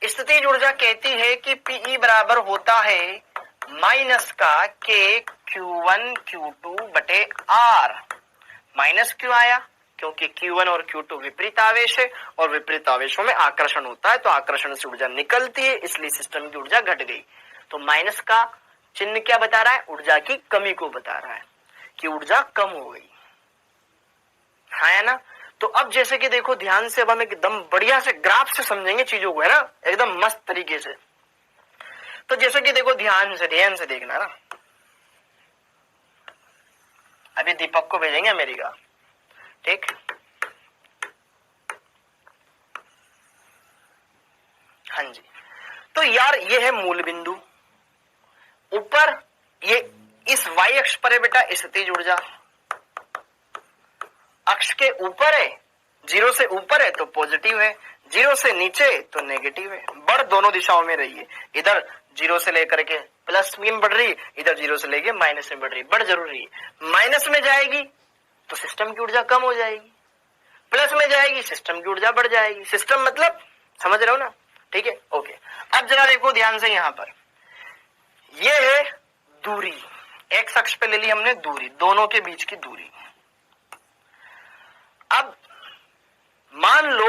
स्थितिज ऊर्जा कहती है कि Pe बराबर होता है माइनस का K Q1 Q2 बटे R। माइनस क्यों आया? क्योंकि Q1 और Q2 विपरीत आवेश है, और विपरीत आवेशों में आकर्षण होता है, तो आकर्षण से ऊर्जा निकलती है, इसलिए सिस्टम की ऊर्जा घट गई। तो माइनस का चिन्ह क्या बता रहा है? ऊर्जा की कमी को बता रहा है कि ऊर्जा कम हो गई। हाँ है ना? तो अब जैसे कि देखो ध्यान से, अब हम एकदम बढ़िया से ग्राफ से समझेंगे चीजों को, है ना, एकदम मस्त तरीके से। तो जैसे कि देखो ध्यान से देखना ना, अभी दीपक को भेजेंगे अमेरिका, ठीक? हाँ जी। तो यार ये है मूल बिंदु, ऊपर ये इस y अक्ष पर है बेटा स्थितिज ऊर्जा, अक्ष के ऊपर है, 0 से ऊपर है तो पॉजिटिव है, 0 से नीचे तो नेगेटिव है। बढ़ दोनों दिशाओं में रही है, इधर 0 से लेकर के प्लस में बढ़ रही, इधर 0 से लेके माइनस में बढ़ रही। बढ़ जरूर रही है, माइनस में जाएगी तो सिस्टम की ऊर्जा कम हो जाएगी, प्लस में जाएगी सिस्टम की ऊर्जा बढ़ जाएगी। सिस्टम मतलब समझ रहे हो ना? ठीक है, ओके। अब जरा देखो ध्यान से, यहां पर ये है दूरी, एक्स अक्ष पे ले ली हमने दूरी, दोनों के बीच की दूरी। अब मान लो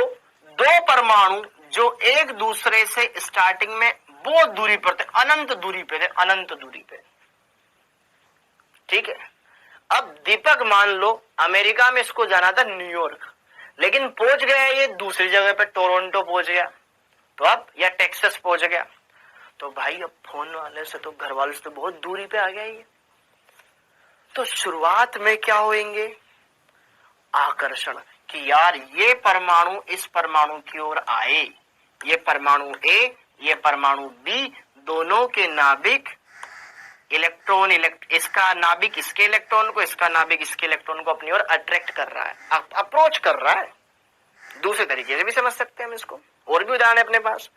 दो परमाणु जो एक दूसरे से स्टार्टिंग में बहुत दूरी पर थे, अनंत दूरी पे थे, अनंत दूरी पे, ठीक है। अब दीपक मान लो अमेरिका में इसको जाना था न्यूयॉर्क, लेकिन पहुंच गया ये दूसरी जगह पे, टोरंटो पहुंच गया, तो अब या टेक्सास पहुंच गया, तो भाई अब फोन वाले से तो, घर वाले से तो बहुत दूरी पे आ गया ये। तो शुरुआत में क्या होंगे? आकर्षण, कि यार ये परमाणु इस परमाणु की ओर आए, ये परमाणु A, ये परमाणु B, दोनों के नाभिक इलेक्ट्रॉन, इसका नाभिक इसके इलेक्ट्रॉन को, इसका नाभिक इसके इलेक्ट्रॉन को अपनी ओर अट्रैक्ट कर रहा है, अप्रोच कर रहा है। दूसरे तरीके से भी समझ सकते हैं हम इसको, और भी उदाहरण है अपने पास,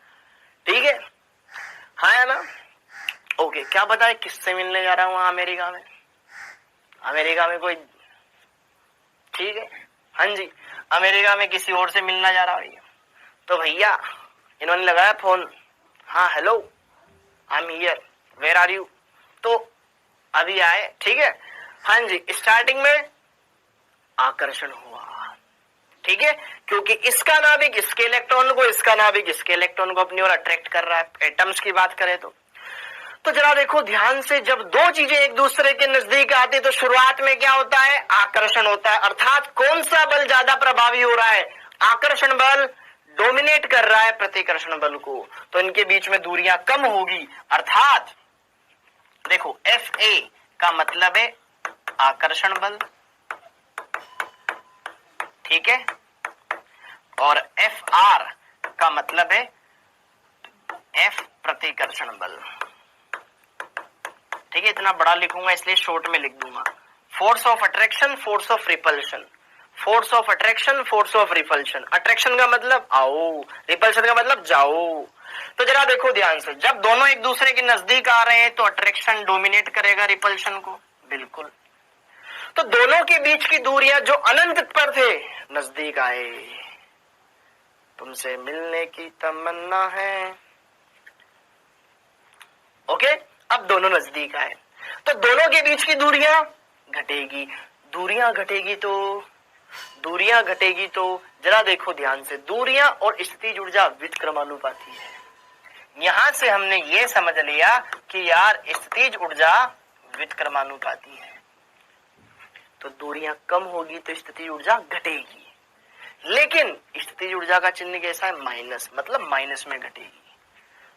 ठीक है। हाँ है ना? ओके, क्या बताए किससे मिलने जा रहा हूं वहां अमेरिका में? अमेरिका में कोई, ठीक है, हाँ जी, अमेरिका में किसी और से मिलना जा रहा है। तो भैया इन्होंने लगाया फोन, हाँ hello I am here, where are you? तो अभी आए, ठीक है, हाँ जी। स्टार्टिंग में आकर्षण हुआ, ठीक है, क्योंकि इसका नाभिक इसके इलेक्ट्रॉन को, इसका नाभिक इसके इलेक्ट्रॉन को अपनी ओर अट्रैक्ट कर रहा है, एटम्स की बात करें तो जरा देखो ध्यान से, जब दो चीजें एक दूसरे के नजदीक आती तो शुरुआत में क्या होता है? आकर्षण होता है। अर्थात कौन सा बल ज्यादा प्रभावी हो रहा है? आकर्षण बल डोमिनेट कर रहा है प्रतिकर्षण बल को, तो इनके बीच में दूरियां कम होगी। अर्थात देखो Fa का मतलब है आकर्षण बल, ठीक है, और Fr का मतलब है F प्रतिकर्षण बल, ठीक है। इतना बड़ा लिखूंगा इसलिए शॉर्ट में लिख दूंगा। Force of attraction, force of repulsion, force of attraction, force of repulsion. Attraction का मतलब आओ, रिपल्शन का मतलब जाओ। तो जरा देखो ध्यान से, जब दोनों एक दूसरे के नजदीक आ रहे हैं तो अट्रैक्शन डोमिनेट करेगा रिपल्शन को, बिल्कुल। तो दोनों के बीच की दूरियां जो अनंत पर थे, नजदीक आए, तुमसे मिलने की तमन्ना है, ओके। अब दोनों नजदीक आए तो दोनों के बीच की दूरियां घटेगी, दूरियां घटेगी तो जरा देखो ध्यान से, दूरियां और स्थितिज ऊर्जा व्युत्क्रमानुपाती है। यहां से हमने ये समझ लिया कि यार स्थितिज ऊर्जा व्युत्क्रमानुपाती है। तो दूरियां कम होगी तो स्थितिज ऊर्जा घटेगी, लेकिन स्थितिज ऊर्जा का चिन्ह कैसा है? माइनस, मतलब माइनस में घटेगी।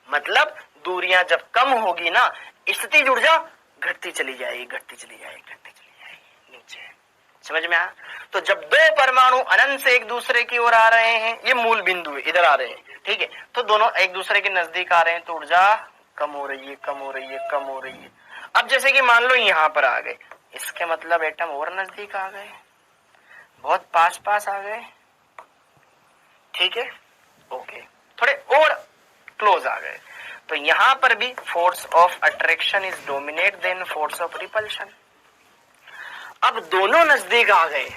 मतलब दूरियां जब कम होगी ना, स्थितिज ऊर्जा घटती चली जाएगी, घटती चली जाएगी, घटती चली जाएगी नीचे। समझ में आया? तो जब दो परमाणु अनंत से एक दूसरे की ओर आ रहे हैं, ये मूल बिंदु है, इधर आ रहे हैं, ठीक है, तो दोनों एक दूसरे के नजदीक आ रहे हैं तो ऊर्जा कम हो रही है, कम हो रही है, कम हो रही है। अब जैसे कि मान लो यहां पर आ गए, इसके मतलब एटम और नजदीक आ गए, बहुत पास पास आ गए, ठीक है, ओके, थोड़े और क्लोज आ गए। तो यहां पर भी force of attraction is dominate then force of repulsion. अब दोनों नजदीक आ गए,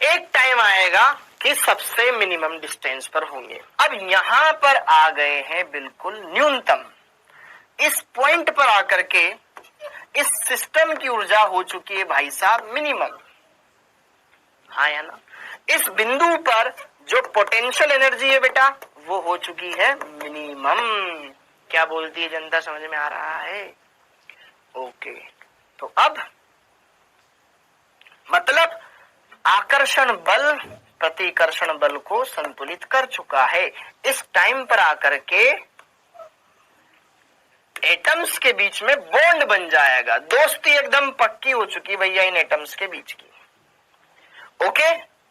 एक टाइम आएगा कि सबसे मिनिमम डिस्टेंस पर होंगे। अब यहां पर आ गए हैं बिल्कुल न्यूनतम, इस पॉइंट पर आकर के इस सिस्टम की ऊर्जा हो चुकी है भाई साहब मिनिमम, हाँ या ना? इस बिंदु पर जो पोटेंशियल एनर्जी है बेटा वो हो चुकी है मिनिमम। क्या बोलती है जनता, समझ में आ रहा है? ओके, तो अब मतलब आकर्षण बल प्रतिकर्षण बल को संतुलित कर चुका है। इस टाइम पर आकर के एटम्स के बीच में बॉन्ड बन जाएगा, दोस्ती एकदम पक्की हो चुकी भैया इन एटम्स के बीच की। ओके,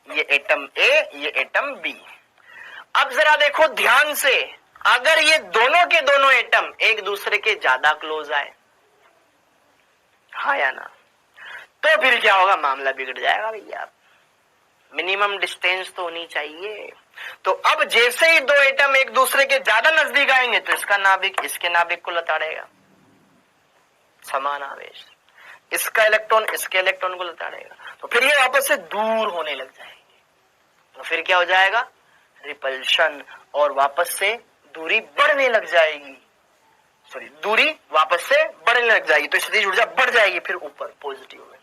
ये एटम ए, ये एटम बी। अब जरा देखो ध्यान से, अगर ये दोनों के दोनों एटम एक दूसरे के ज्यादा क्लोज आए, हाँ या ना, तो फिर क्या होगा? मामला बिगड़ जाएगा भैया, मिनिमम डिस्टेंस तो होनी चाहिए। तो अब जैसे ही दो एटम एक दूसरे के ज्यादा नजदीक आएंगे तो इसका नाभिक इसके नाभिक को लताड़ेगा, समान आवेश, इसका इलेक्ट्रॉन इसके इलेक्ट्रॉन को लताड़ेगा, तो फिर ये आपस से दूर होने लग जाएंगे। तो फिर क्या हो जाएगा? रिपल्शन, और वापस से दूरी बढ़ने लग जाएगी, सॉरी दूरी वापस से बढ़ने लग जाएगी, तो स्थितिज ऊर्जा बढ़ जाएगी फिर ऊपर पॉजिटिव में,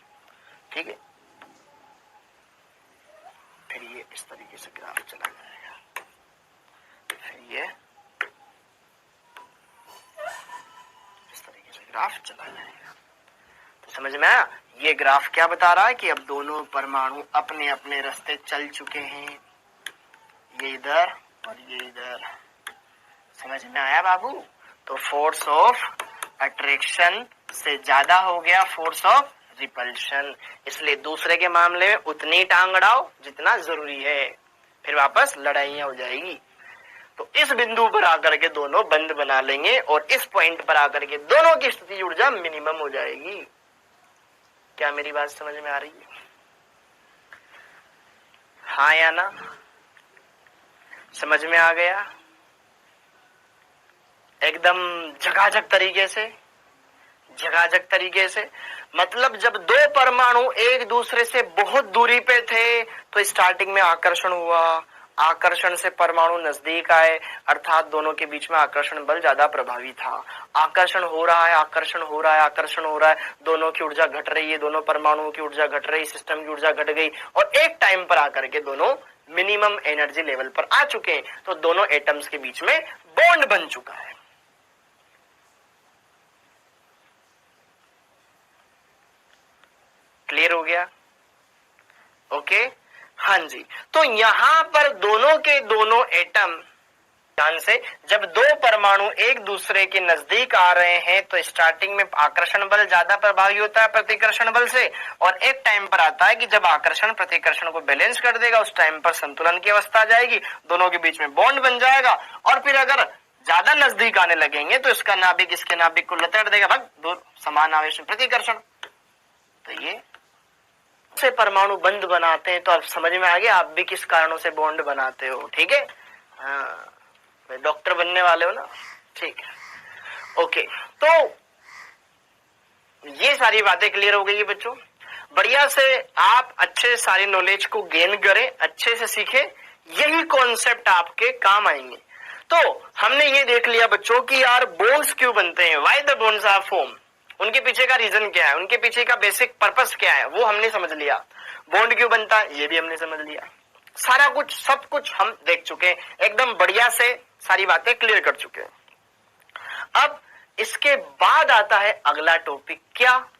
ठीक है। फिर ये इस तरीके से ग्राफ चला जाएगा, फिर ये इस तरीके से ग्राफ चला जाएगा। तो समझ में आया? ये ग्राफ क्या बता रहा है कि अब दोनों परमाणु अपने अपने रास्ते चल चुके हैं, ये इधर और ये इधर। समझ में आया बाबू? तो फोर्स ऑफ अट्रैक्शन से ज्यादा हो गया फोर्स ऑफ रिपल्शन, इसलिए दूसरे के मामले में उतनी टांग अड़ाओ जितना जरूरी है, फिर वापस लड़ाइयां हो जाएगी। तो इस बिंदु पर आकर के दोनों बंद बना लेंगे और इस पॉइंट पर आकर के दोनों की स्थिति ऊर्जा मिनिमम हो जाएगी। क्या मेरी बात समझ में आ रही है? हाँ या ना? समझ में आ गया? एकदम झकाझक तरीके से, झकाझक तरीके से। मतलब जब दो परमाणु एक दूसरे से बहुत दूरी पे थे तो स्टार्टिंग में आकर्षण हुआ, आकर्षण से परमाणु नजदीक आए, अर्थात दोनों के बीच में आकर्षण बल ज्यादा प्रभावी था। आकर्षण हो रहा है, आकर्षण हो रहा है, आकर्षण हो रहा है, दोनों की ऊर्जा घट रही है, दोनों परमाणुओं की ऊर्जा घट रही, सिस्टम की ऊर्जा घट गई और एक टाइम पर आकर के दोनों मिनिमम एनर्जी लेवल पर आ चुके हैं, तो दोनों एटम्स के बीच में बॉन्ड बन चुका है। क्लियर हो गया? ओके, हाँ जी। तो यहां पर दोनों के दोनों एटम, ध्यान से, जब दो परमाणु एक दूसरे के नजदीक आ रहे हैं तो स्टार्टिंग में आकर्षण बल ज्यादा प्रभावी होता है प्रतिकर्षण बल से, और एक टाइम पर आता है कि जब आकर्षण प्रतिकर्षण को बैलेंस कर देगा उस टाइम पर संतुलन की अवस्था आ जाएगी, दोनों के बीच में बॉन्ड बन जाएगा, और फिर अगर ज्यादा नजदीक आने लगेंगे तो इसका नाभिक इसके नाभिक को लपेट देगा, भाग दो समान आवेश में प्रतिकर्षण। तो ये से परमाणु बंद बनाते हैं। तो आप समझ में आ गया आप भी किस कारणों से बॉन्ड बनाते हो, ठीक है? हाँ, डॉक्टर बनने वाले हो ना, ठीक है, ओके। तो ये सारी बातें क्लियर हो गई है बच्चों। बढ़िया से आप अच्छे सारी नॉलेज को गेन करें, अच्छे से सीखें, यही कॉन्सेप्ट आपके काम आएंगे। तो हमने ये देख लिया बच्चों कि यार बॉन्ड्स क्यों बनते हैं, why the bonds are form, उनके पीछे का रीजन क्या है, उनके पीछे का बेसिक पर्पस क्या है, वो हमने समझ लिया। बॉन्ड क्यों बनता है ये भी हमने समझ लिया। सारा कुछ सब कुछ हम देख चुके हैं, एकदम बढ़िया से सारी बातें क्लियर कर चुके हैं। अब इसके बाद आता है अगला टॉपिक, क्या?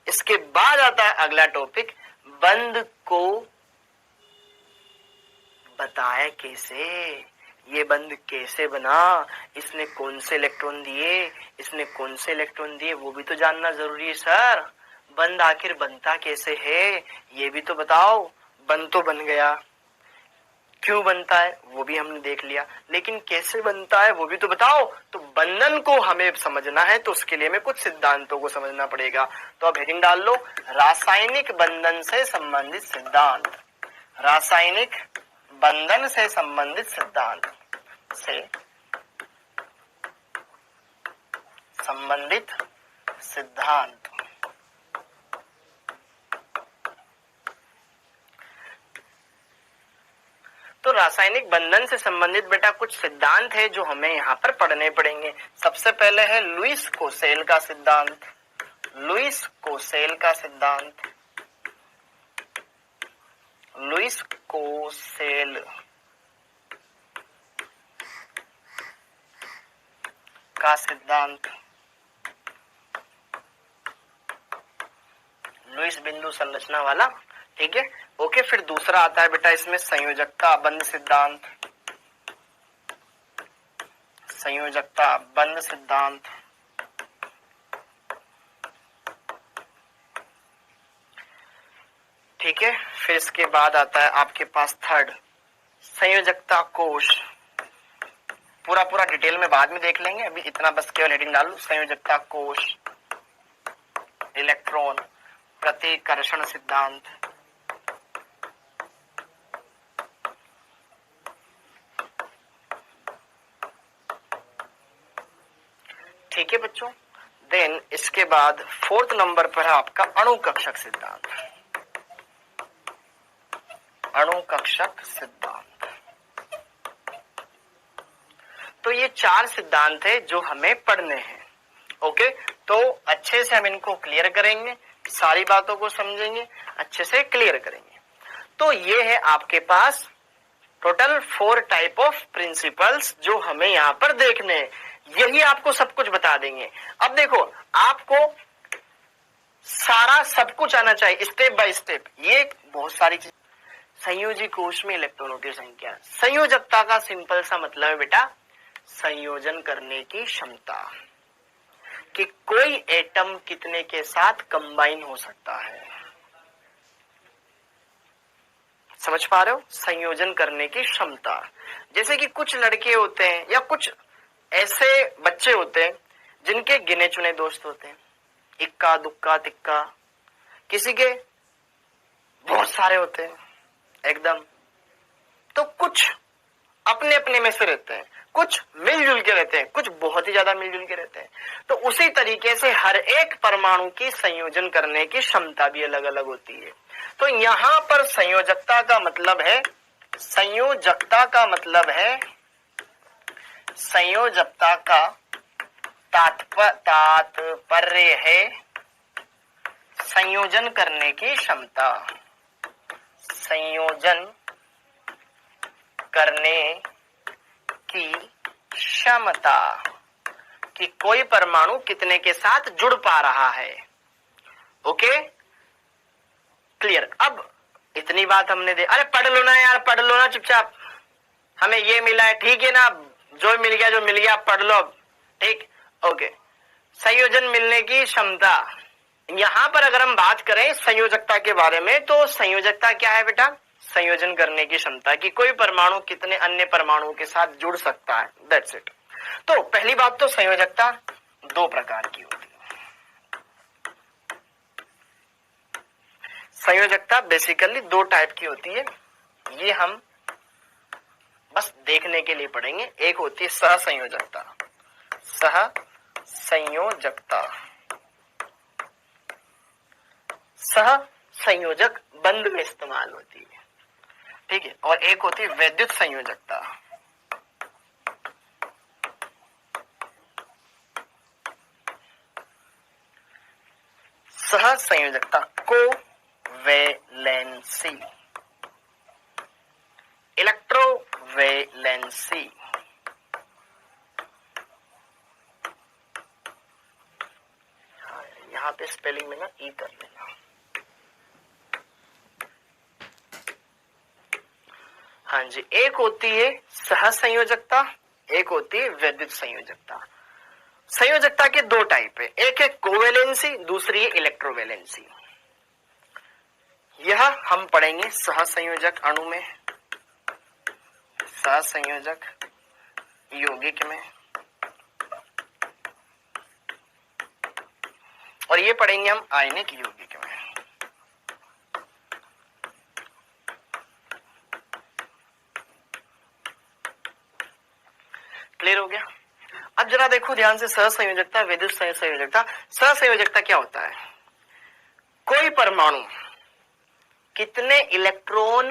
इसके बाद आता है अगला टॉपिक, बंध को बताया कैसे, ये बंध कैसे बना, इसने कौन से इलेक्ट्रॉन दिए, इसने कौन से इलेक्ट्रॉन दिए, वो भी तो जानना जरूरी है सर। बंध आखिर बनता कैसे है ये भी तो बताओ। बंध तो बन गया, क्यों बनता है वो भी हमने देख लिया, लेकिन कैसे बनता है वो भी तो बताओ। तो बंधन को हमें समझना है तो उसके लिए हमें कुछ सिद्धांतों को समझना पड़ेगा। तो अब हेडिंग डाल लो, रासायनिक बंधन से संबंधित सिद्धांत। रासायनिक बंधन से संबंधित सिद्धांत से संबंधित सिद्धांत। तो रासायनिक बंधन से संबंधित बेटा कुछ सिद्धांत है जो हमें यहाँ पर पढ़ने पड़ेंगे। सबसे पहले है लुईस कोसेल का सिद्धांत। लुईस कोसेल का सिद्धांत, लुईस कोसेल का सिद्धांत, लुईस बिंदु संरचना वाला, ठीक है। ओके, फिर दूसरा आता है बेटा इसमें संयोजकता बंध सिद्धांत। संयोजकता बंध सिद्धांत, ठीक है। फिर इसके बाद आता है आपके पास थर्ड, संयोजकता कोश। पूरा पूरा डिटेल में बाद में देख लेंगे, अभी इतना बस केवल हेडिंग डाल लो, संयोजकता कोश, इलेक्ट्रॉन प्रतिकर्षण सिद्धांत, ठीक है बच्चों। देन इसके बाद फोर्थ नंबर पर है आपका अणुकक्षक सिद्धांत। अणुकक्षक सिद्धांत, तो ये चार सिद्धांत है जो हमें पढ़ने हैं। ओके, तो अच्छे से हम इनको क्लियर करेंगे, सारी बातों को समझेंगे, अच्छे से क्लियर करेंगे। तो ये है आपके पास टोटल 4 टाइप ऑफ प्रिंसिपल्स जो हमें यहाँ पर देखने हैं। यही आपको सब कुछ बता देंगे। अब देखो, आपको सारा सब कुछ आना चाहिए स्टेप बाय स्टेप। ये बहुत सारी चीज, संयोजी कोश में इलेक्ट्रॉनों की संख्या, संयोजकता का सिंपल सा मतलब है बेटा संयोजन करने की क्षमता, कि कोई एटम कितने के साथ कंबाइन हो सकता है। समझ पा रहे हो? संयोजन करने की क्षमता। जैसे कि कुछ लड़के होते हैं या कुछ ऐसे बच्चे होते हैं जिनके गिने चुने दोस्त होते हैं, इक्का दुक्का तिक्का, किसी के बहुत सारे होते हैं एकदम। तो कुछ अपने अपने में से रहते हैं, कुछ मिलजुल के रहते हैं, कुछ बहुत ही ज्यादा मिलजुल के रहते हैं। तो उसी तरीके से हर एक परमाणु की संयोजन करने की क्षमता भी अलग अलग होती है। तो यहां पर संयोजकता का मतलब है, संयोजकता का मतलब है, संयोजकता का तात्पर्य है संयोजन करने की क्षमता, संयोजन करने की क्षमता, कि कोई परमाणु कितने के साथ जुड़ पा रहा है। Okay, clear. अब इतनी बात हमने दे, अरे पढ़ लो ना यार, पढ़ लो ना चुपचाप, हमें ये मिला है, ठीक है ना, जो मिल गया जो मिल गया पढ़ लो, ठीक। ओके, संयोजन मिलने की क्षमता। यहां पर अगर हम बात करें संयोजकता के बारे में, तो संयोजकता क्या है बेटा? संयोजन करने की क्षमता, कि कोई परमाणु कितने अन्य परमाणुओं के साथ जुड़ सकता है, दैट्स इट। तो पहली बात तो संयोजकता 2 प्रकार की होती है। संयोजकता बेसिकली 2 टाइप की होती है, ये हम बस देखने के लिए पढ़ेंगे। एक होती है सहसंयोजकता, सहसंयोजकता, सह संयोजक बंध में इस्तेमाल होती है, ठीक है। और एक होती है वैद्युत संयोजकता, सह संयोजकता कोवैलेंसी, इलेक्ट्रोवैलेंसी, स्पेलिंग में ना ई कर लेना। हाँ जी, एक होती है सहसंयोजकता, एक होती है विद्युत संयोजकता। संयोजकता के दो टाइप है, एक है कोवेलेंसी, दूसरी है इलेक्ट्रोवेलेंसी। यह हम पढ़ेंगे सहसंयोजक अणु में, सहसंयोजक यौगिक में, और ये पढ़ेंगे हम आयनिक यौगिक में। क्लियर हो गया? अब जरा देखो ध्यान से, सहसंयोजकता, विद्युत संयोजकता। सहसंयोजकता क्या होता है? कोई परमाणु कितने इलेक्ट्रॉन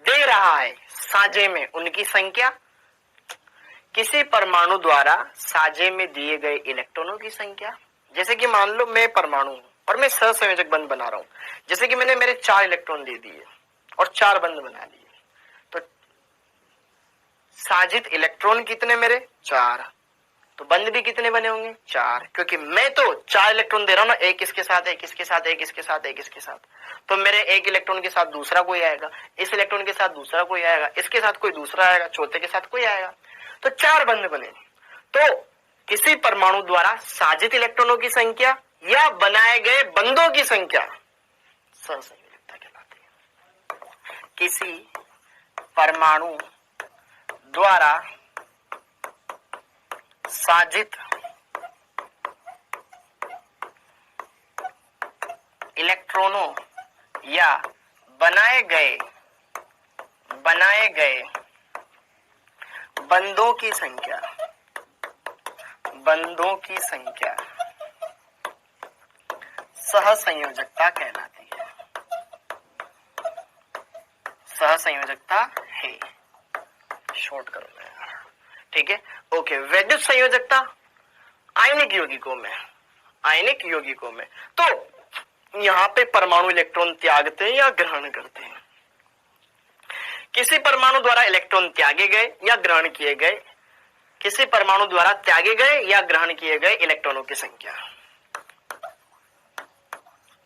दे रहा है साजे में, उनकी संख्या, किसी परमाणु द्वारा साजे में दिए गए इलेक्ट्रॉनों की संख्या। जैसे कि मान लो मैं परमाणु हूं और मैं सहसंयोजक बंध बना रहा हूं, जैसे कि मैंने मेरे 4 इलेक्ट्रॉन दे दिए और 4 बंध बना लिए, तो साजित इलेक्ट्रॉन कितने मेरे? 4, तो बंध भी कितने बने होंगे? 4, क्योंकि मैं तो 4 इलेक्ट्रॉन दे रहा हूं ना, एक इसके साथ, एक इसके साथ, एक इसके साथ, एक इसके साथ, तो मेरे एक इलेक्ट्रॉन के साथ दूसरा कोई आएगा, इस इलेक्ट्रॉन के साथ दूसरा कोई आएगा, इसके साथ कोई दूसरा आएगा, चौथे के साथ कोई आएगा, तो 4 बंध बने। तो किसी परमाणु द्वारा साजित इलेक्ट्रॉनों की संख्या या बनाए गए बंधों की संख्या सहसंयोजकता कहलाती है। किसी परमाणु द्वारा साजित इलेक्ट्रॉनों या बनाए गए बंधों की संख्या, सहसंयोजकता कहलाती है। सहसंयोजकता है, शॉर्ट करो मैं, ठीक है, ओके। विद्युत संयोजकता आयनिक यौगिकों में, तो यहां पे परमाणु इलेक्ट्रॉन त्यागते हैं या ग्रहण करते हैं। किसी परमाणु द्वारा इलेक्ट्रॉन त्यागे गए या ग्रहण किए गए, किसी परमाणु द्वारा त्यागे गए या ग्रहण किए गए इलेक्ट्रॉनों की संख्या।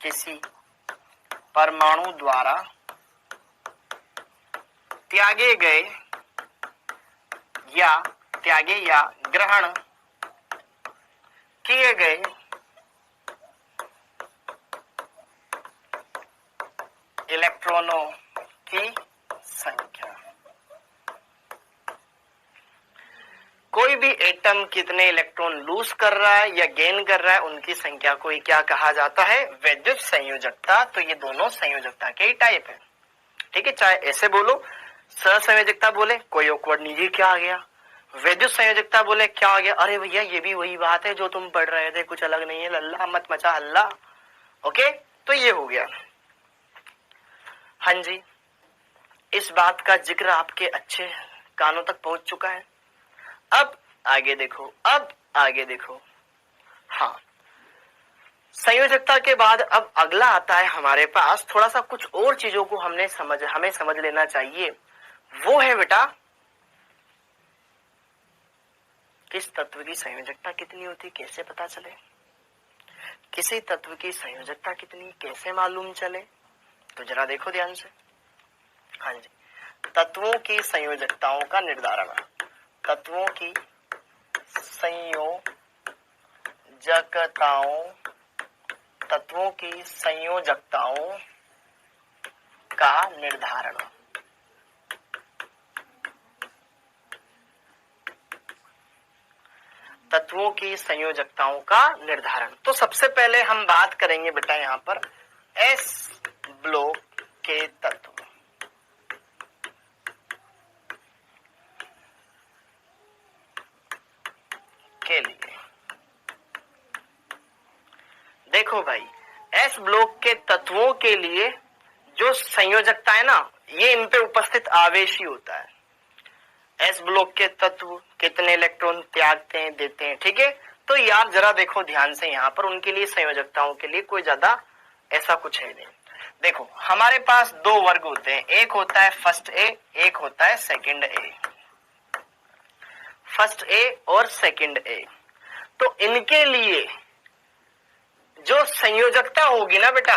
किसी परमाणु द्वारा त्यागे या ग्रहण किए गए इलेक्ट्रॉनों की संख्या। कोई भी एटम कितने इलेक्ट्रॉन लूज कर रहा है या गेन कर रहा है, उनकी संख्या को ही क्या कहा जाता है? विद्युत संयोजकता। तो ये दोनों संयोजकता के ही टाइप है, ठीक है। चाहे ऐसे बोलो, सहसंयोजकता बोले कोई ऑकवर्ड नहीं, ये क्या आ गया? विद्युत संयोजकता बोले क्या आ गया? अरे भैया ये भी वही बात है जो तुम पढ़ रहे थे, कुछ अलग नहीं है, लल्ला मत मचा हल्ला। ओके, तो ये हो गया। हाँ जी, इस बात का जिक्र आपके अच्छे कानों तक पहुंच चुका है। अब आगे देखो, हाँ, संयोजकता के बाद अब अगला आता है हमारे पास, थोड़ा सा कुछ और चीजों को हमें समझ लेना चाहिए। वो है बेटा, किस तत्व की संयोजकता कितनी होती, कैसे पता चले? किसी तत्व की संयोजकता कितनी कैसे मालूम चले? तो जरा देखो ध्यान से। हाँ जी, तत्वों की संयोजकताओं का निर्धारण, तत्वों की संयोजकताओं का निर्धारण। तत्वों की संयोजकताओं का निर्धारण। तो सबसे पहले हम बात करेंगे बेटा यहां पर एस ब्लॉक के तत्व के लिए। देखो भाई, एस ब्लॉक के तत्वों के लिए जो संयोजकता है ना, ये इन पे उपस्थित आवेश ही होता है। एस ब्लॉक के तत्व कितने इलेक्ट्रॉन त्यागते हैं, देते हैं, ठीक है। तो यार जरा देखो ध्यान से, यहां पर उनके लिए संयोजकताओं के लिए कोई ज्यादा ऐसा कुछ है नहीं। देखो हमारे पास दो वर्ग होते हैं, एक होता है फर्स्ट ए, एक होता है सेकंड ए। फर्स्ट ए और सेकंड ए, तो इनके लिए जो संयोजकता होगी ना बेटा,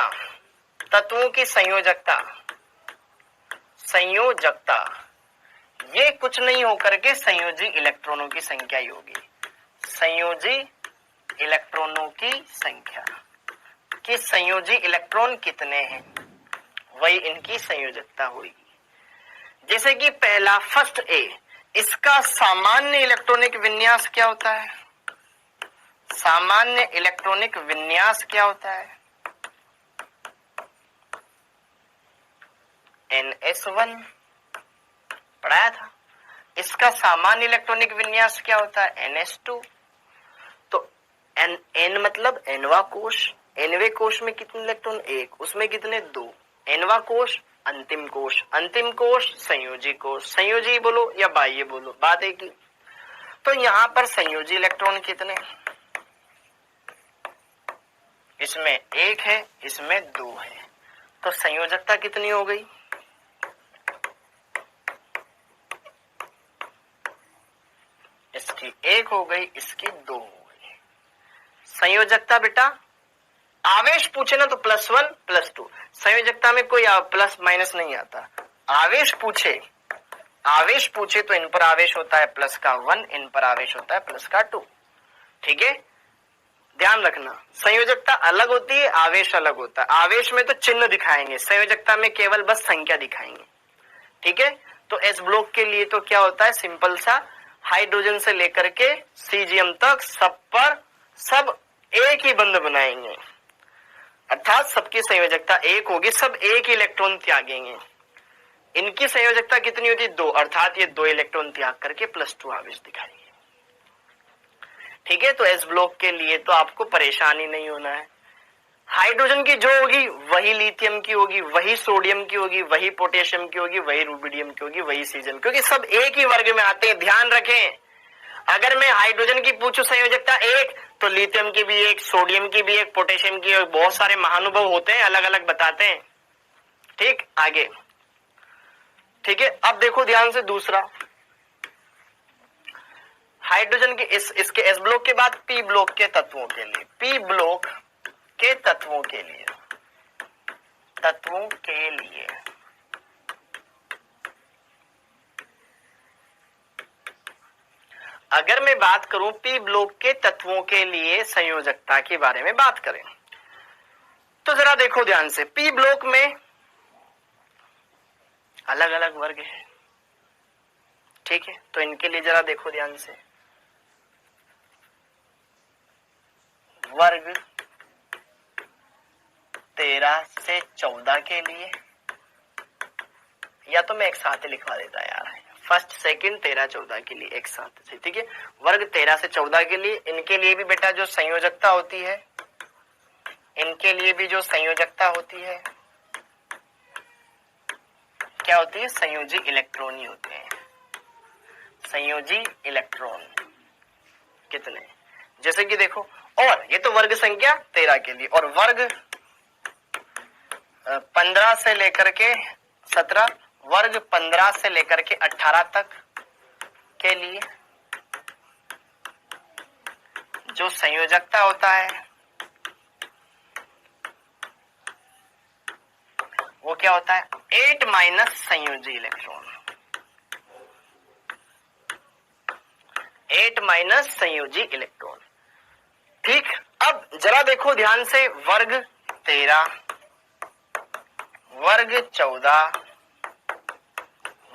तत्वों की संयोजकता, संयोजकता ये कुछ नहीं होकर के संयोजी इलेक्ट्रॉनों की संख्या ही होगी। संयोजी इलेक्ट्रॉनों की संख्या कि संयोजी इलेक्ट्रॉन कितने हैं, वही इनकी संयोजकता होगी। जैसे कि पहला फर्स्ट ए, इसका सामान्य इलेक्ट्रॉनिक विन्यास क्या होता है? सामान्य इलेक्ट्रॉनिक विन्यास क्या होता है? NS1 पढ़ाया था। इसका सामान्य इलेक्ट्रॉनिक विन्यास क्या होता है? NS2। तो N मतलब nवा कोश, nवे कोश में कितने इलेक्ट्रॉन? एक, उसमें कितने? दो। nवा कोश अंतिम कोश, अंतिम कोश संयोजी कोश, संयोजी बोलो या बाह्य बोलो, बात एक ही। तो यहां पर संयोजी इलेक्ट्रॉन कितने? इसमें एक है, इसमें दो है, तो संयोजकता कितनी हो गई? इसकी एक हो गई, इसकी दो हो गई। संयोजकता बेटा आवेश पूछे ना तो +1 +2, संयोजकता में कोई प्लस माइनस नहीं आता। आवेश पूछे तो इन पर आवेश होता है प्लस का 1, इन पर आवेश होता है प्लस का 2। ठीक है, ध्यान रखना, संयोजकता अलग होती है, आवेश अलग होता है। आवेश में तो चिन्ह दिखाएंगे, संयोजकता में केवल बस संख्या दिखाएंगे। ठीक है, तो एस ब्लॉक के लिए तो क्या होता है, सिंपल सा, हाइड्रोजन से लेकर के सीजियम तक सब पर सब एक ही बंध बनाएंगे, अर्थात सबकी संयोजकता एक होगी, सब एक ही इलेक्ट्रॉन त्यागेंगे। इनकी संयोजकता कितनी होती है? 2, अर्थात ये 2 इलेक्ट्रॉन त्याग करके +2 आवेश दिखाएंगे। ठीक है, तो एस ब्लॉक के लिए तो आपको परेशानी नहीं होना है। हाइड्रोजन की जो होगी वही लिथियम की होगी, वही सोडियम की होगी, वही पोटेशियम की होगी, वही रुबिडियम की होगी, वही सीजन, क्योंकि सब एक ही वर्ग में आते हैं। ध्यान रखें, अगर मैं हाइड्रोजन की पूछूं संयोजकता एक, तो लिथियम की भी एक, सोडियम की भी एक, पोटेशियम की एक, बहुत सारे महानुभव होते हैं, अलग अलग बताते हैं। ठीक, आगे। ठीक है, अब देखो ध्यान से दूसरा, हाइड्रोजन के इसके एस ब्लॉक के बाद पी ब्लॉक के तत्वों के लिए, पी ब्लॉक के तत्वों के लिए अगर मैं बात करूं पी ब्लॉक के तत्वों के लिए संयोजकता के बारे में बात करें, तो जरा देखो ध्यान से, पी ब्लॉक में अलग अलग वर्ग है। ठीक है, तो इनके लिए जरा देखो ध्यान से, वर्ग 13 से 14 के लिए, या तो मैं एक साथ ही लिखवा देता यार, फर्स्ट सेकंड 13 14 के लिए एक साथ से। ठीक है, वर्ग 13 से 14 के लिए, इनके लिए भी बेटा जो संयोजकता होती है, इनके लिए भी जो संयोजकता होती है क्या होती है? संयोजी इलेक्ट्रॉन ही होते हैं। संयोजी इलेक्ट्रॉन कितने? जैसे कि देखो, और ये तो वर्ग संख्या 13 के लिए, और वर्ग 15 से लेकर के 17, वर्ग 15 से लेकर के 18 तक के लिए जो संयोजकता होता है वो क्या होता है? 8 माइनस संयोजी इलेक्ट्रॉन, 8 माइनस संयोजी इलेक्ट्रॉन। ठीक, अब जरा देखो ध्यान से, वर्ग 13, वर्ग 14,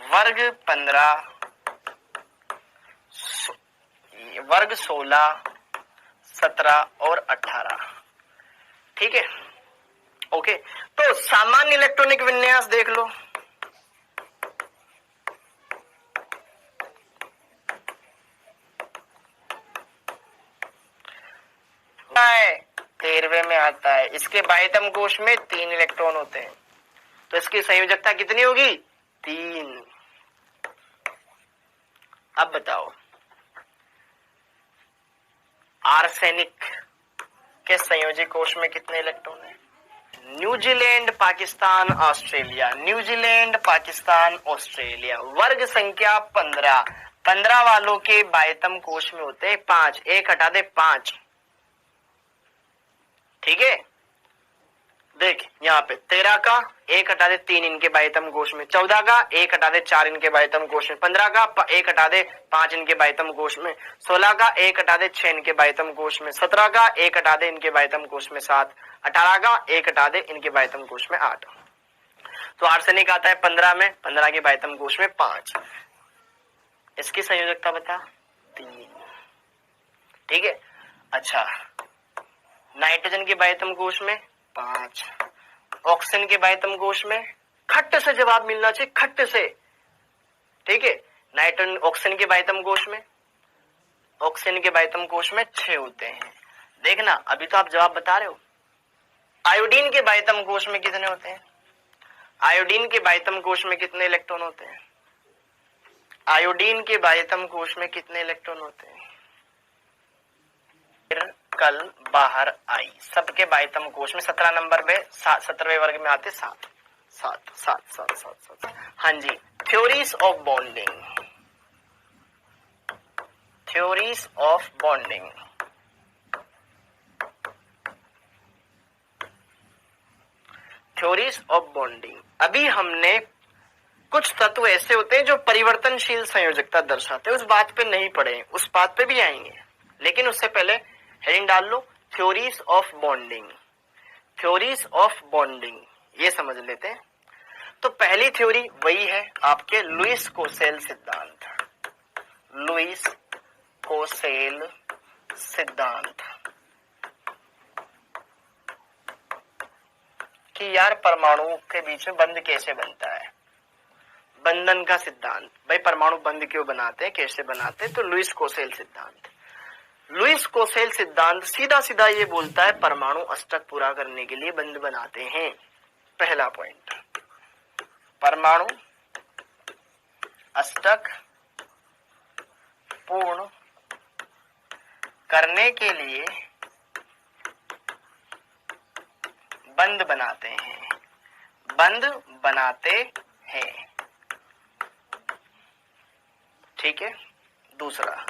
वर्ग 15, वर्ग 16, 17 और 18। ठीक है, ओके, तो सामान्य इलेक्ट्रॉनिक विन्यास देख लो। है 13वें में आता है, इसके बाह्यतम कोश में 3 इलेक्ट्रॉन होते हैं, तो इसकी संयोजकता कितनी होगी? 3। अब बताओ, आर्सेनिक के संयोजी कोश में कितने इलेक्ट्रॉन है? New Zealand, Pakistan, Australia, New Zealand, Pakistan, Australia, वर्ग संख्या 15, 15 वालों के बाह्यतम कोश में होते हैं 5, एक हटा दे 5। ठीक है, देख यहाँ पे 13 का 1 हटा दे 3 इनके बाह्यतम कोश में, 14 का 1 हटा दे 4 इनके बाह्यतम कोश में, 15 का 1 हटा दे 5 इनके बाह्यतम कोश में, 16 का 1 हटा दे 6 इनके बाह्यतम कोश में, 17 का 1 हटा दे इनके बाह्यतम कोश में 7, 18 का 1 हटा दे इनके बाह्यतम कोश में 8। तो आर्सेनिक आता है 15 में, 15 के बाह्यतम कोश में 5। इसकी संयोजकता बता 3। ठीक है, अच्छा नाइट्रोजन के बाह्यतम कोश में 5, ऑक्सीजन के बाह्यतम कोश में, खट्ट से जवाब मिलना चाहिए, खट्ट से। ठीक है, नाइट्रोजन ऑक्सीजन के बाह्यतम कोश में, ऑक्सीजन के बाह्यतम कोश में 6 होते हैं। देखना अभी तो आप जवाब बता रहे हो। आयोडीन के बाह्यतम कोश में कितने होते हैं? आयोडीन के बाह्यतम कोश में कितने इलेक्ट्रॉन होते हैं? आयोडीन के बाह्यतम कोश में कितने इलेक्ट्रॉन होते हैं? फिर कल बाहर आई सबके बाह्यतम कोश में 17 नंबर पे 17वें वर्ग में आते 7 7 7 7 7 7। हाँ जी, theories of bonding, theories of bonding. Theories of bonding. अभी हमने कुछ तत्व ऐसे होते हैं जो परिवर्तनशील संयोजकता दर्शाते हैं, उस बात पे नहीं पढ़े, उस बात पे भी आएंगे, लेकिन उससे पहले हेडिंग डाल लो theories of bonding. Theories of bonding ये समझ लेते हैं। तो पहली थ्योरी वही है आपके लुईस कोसेल सिद्धांत, लुईस कोसेल सिद्धांत कि यार परमाणु के बीच में बंध कैसे बनता है, बंधन का सिद्धांत। भाई परमाणु बंध क्यों बनाते हैं, कैसे बनाते हैं? तो लुईस कोसेल सिद्धांत। लुईस कोसेल सिद्धांत सीधा सीधा ये बोलता है परमाणु अष्टक पूरा करने के लिए बंध बनाते हैं। पहला पॉइंट, परमाणु अष्टक पूर्ण करने के लिए बंध बनाते हैं, बंध बनाते हैं। ठीक है, दूसरा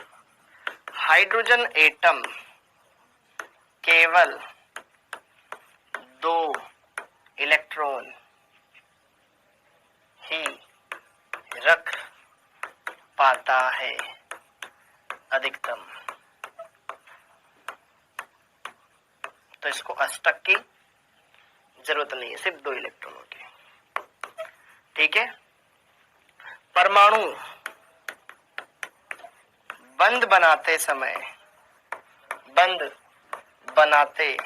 हाइड्रोजन एटम केवल 2 इलेक्ट्रॉन ही रख पाता है अधिकतम, तो इसको अष्टक की जरूरत नहीं है, सिर्फ 2 इलेक्ट्रॉनों की। ठीक है, परमाणु बंध बनाते समय, बंध बनाते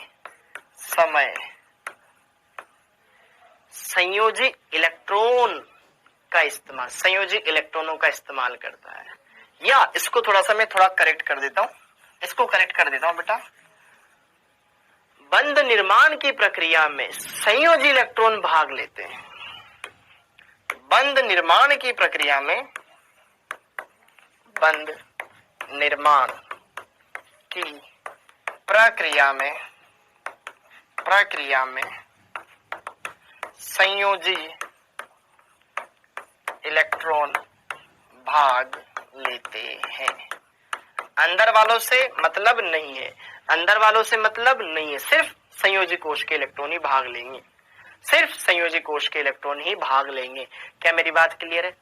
समय संयोजी इलेक्ट्रॉन का इस्तेमाल, संयोजी इलेक्ट्रॉनों का इस्तेमाल करता है। या इसको थोड़ा सा मैं थोड़ा करेक्ट कर देता हूं, इसको करेक्ट कर देता हूं बेटा। बंध निर्माण की प्रक्रिया में संयोजी इलेक्ट्रॉन भाग लेते हैं। बंध निर्माण की प्रक्रिया में, बंध निर्माण की प्रक्रिया में संयोजी इलेक्ट्रॉन भाग लेते हैं। अंदर वालों से मतलब नहीं है, अंदर वालों से मतलब नहीं है, सिर्फ संयोजी कोश के इलेक्ट्रॉन ही भाग लेंगे, सिर्फ संयोजी कोश के इलेक्ट्रॉन ही भाग लेंगे। क्या मेरी बात क्लियर है?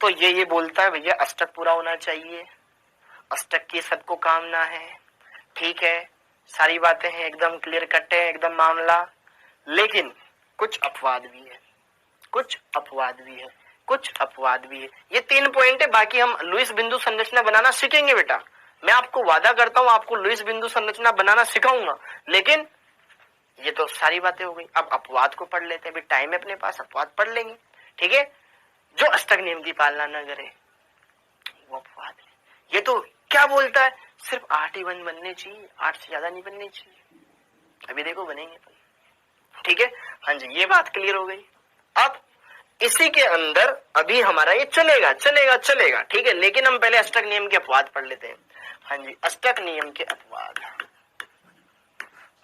तो ये बोलता है भैया अष्टक पूरा होना चाहिए, अष्टक की सबको कामना है। ठीक है, सारी बातें हैं, एकदम क्लियर कट है, एकदम मामला। लेकिन कुछ अपवाद भी है, कुछ अपवाद भी है, कुछ अपवाद भी है। ये 3 पॉइंट है, बाकी हम लुईस बिंदु संरचना बनाना सीखेंगे बेटा। मैं आपको वादा करता हूं आपको लुईस बिंदु संरचना बनाना सिखाऊंगा, लेकिन ये तो सारी बातें हो गई। अब अपवाद को पढ़ लेते हैं, अभी टाइम है अपने पास, अपवाद पढ़ लेंगे। ठीक है, जो अष्टक नियम की पालना न करे वो अपवाद है। ये तो क्या बोलता है, सिर्फ 8 ही बंध बनने चाहिए, 8 से ज्यादा नहीं बनने चाहिए। अभी देखो बनेंगे। ठीक है, हाँ जी, ये बात क्लियर हो गई। अब इसी के अंदर अभी हमारा ये चलेगा चलेगा चलेगा, ठीक है, लेकिन हम पहले अष्टक नियम के अपवाद पढ़ लेते हैं। हाँ जी, अष्टक नियम के अपवाद,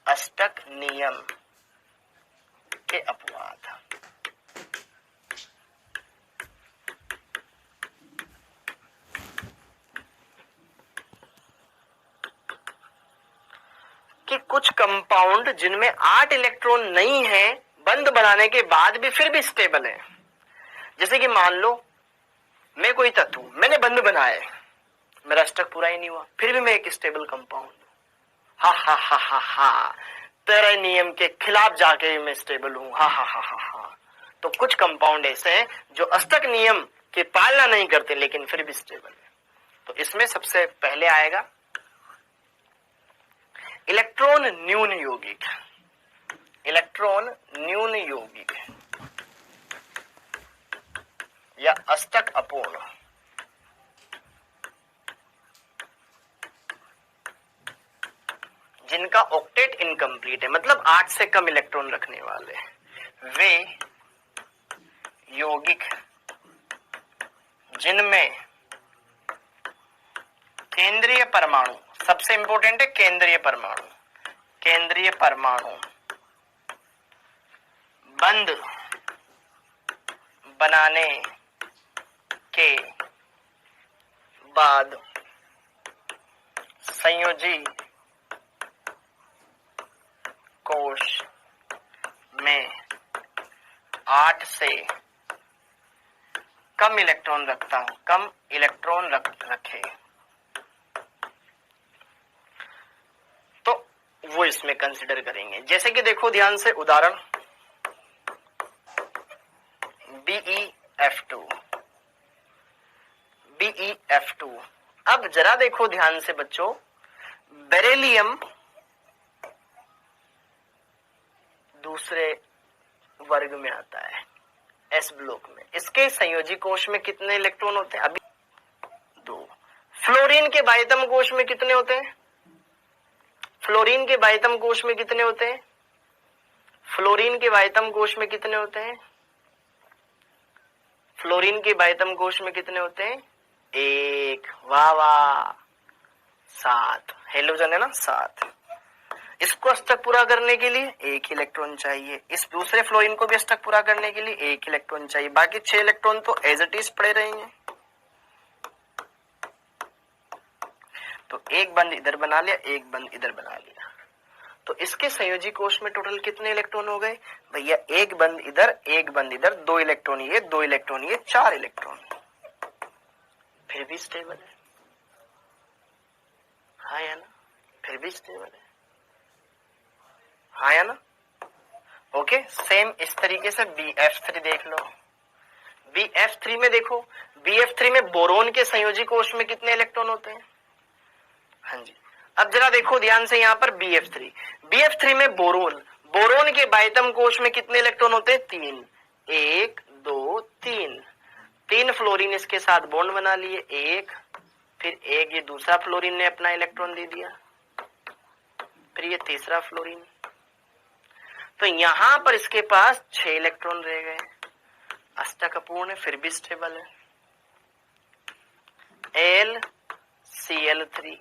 अष्टक नियम के अपवाद। कि कुछ कंपाउंड जिनमें 8 इलेक्ट्रॉन नहीं है, बंद बनाने के बाद भी फिर भी स्टेबल है। जैसे कि मान लो मैं कोई तत्व मैंने बंद बनाया है, मेरा स्टक पूरा ही नहीं हुआ, फिर भी मैं एक स्टेबल कंपाउंड। हा हा हा हा हा, तेरे नियम के खिलाफ जाके मैं स्टेबल हूं। हा हा हा हा हा। तो कुछ कंपाउंड ऐसे हैं जो अष्टक नियम की पालना नहीं करते लेकिन फिर भी स्टेबल है। तो इसमें सबसे पहले आएगा इलेक्ट्रॉन न्यून यौगिक। इलेक्ट्रॉन न्यून यौगिक या अष्टक अपूर्ण। जिनका ऑक्टेट इनकम्प्लीट है, मतलब 8 से कम इलेक्ट्रॉन रखने वाले, वे यौगिक जिनमें केंद्रीय परमाणु, सबसे इंपॉर्टेंट है केंद्रीय परमाणु, केंद्रीय परमाणु बंद बनाने के बाद संयोजी कोश में 8 से कम इलेक्ट्रॉन रखता हूं, कम इलेक्ट्रॉन रखे, तो वो इसमें कंसिडर करेंगे। जैसे कि देखो ध्यान से उदाहरण BeF2, BeF2। अब जरा देखो ध्यान से बच्चों, बेरिलियम दूसरे वर्ग में आता है, एस ब्लॉक में। इसके संयोजी कोश में कितने इलेक्ट्रॉन होते हैं? अभी 2। फ्लोरीन के बाह्यतम कोश में कितने होते हैं? फ्लोरीन के बाह्यतम कोश में कितने होते हैं? फ्लोरीन के बाह्यतम कोश में कितने होते हैं? फ्लोरीन के बाह्यतम कोश में कितने होते हैं? 1। वाह वाह, 7 हेलोजन है ना, 7। इसको अष्टक पूरा करने के लिए 1 इलेक्ट्रॉन चाहिए, इस दूसरे फ्लोरीन को भी अष्टक पूरा करने के लिए 1 इलेक्ट्रॉन चाहिए, बाकी 6 इलेक्ट्रॉन तो एज इट इज पड़े रहेंगे। तो एक बंद इधर बना लिया, एक बंद इधर बना लिया, तो इसके संयोजी कोश में टोटल कितने इलेक्ट्रॉन हो गए भैया? एक बंद इधर, एक बंद इधर, 2 इलेक्ट्रॉन ये, 2 इलेक्ट्रॉन ये, 4 इलेक्ट्रॉन। फिर भी स्टेबल है, हाँ या ना? फिर भी स्टेबल है, हाँ या ना? ओके, सेम इस तरीके से BF3 देख लो। BF3 में देखो, BF3 में बोरोन के संयोजी कोश में कितने इलेक्ट्रॉन होते हैं? हाँ जी। अब जरा देखो ध्यान से यहाँ पर BF3, BF3 में बोरोन, बोरोन के बाह्यतम कोश में कितने इलेक्ट्रॉन होते हैं? 3। 1 2 3, 3 फ्लोरीन इसके साथ बॉन्ड बना लिए, 1, फिर एक ये दूसरा फ्लोरीन ने अपना इलेक्ट्रॉन दे दिया, फिर ये तीसरा फ्लोरीन। तो यहां पर इसके पास 6 इलेक्ट्रॉन रह गए, अष्टक अपूर्ण है, फिर भी स्टेबल है। LCl3,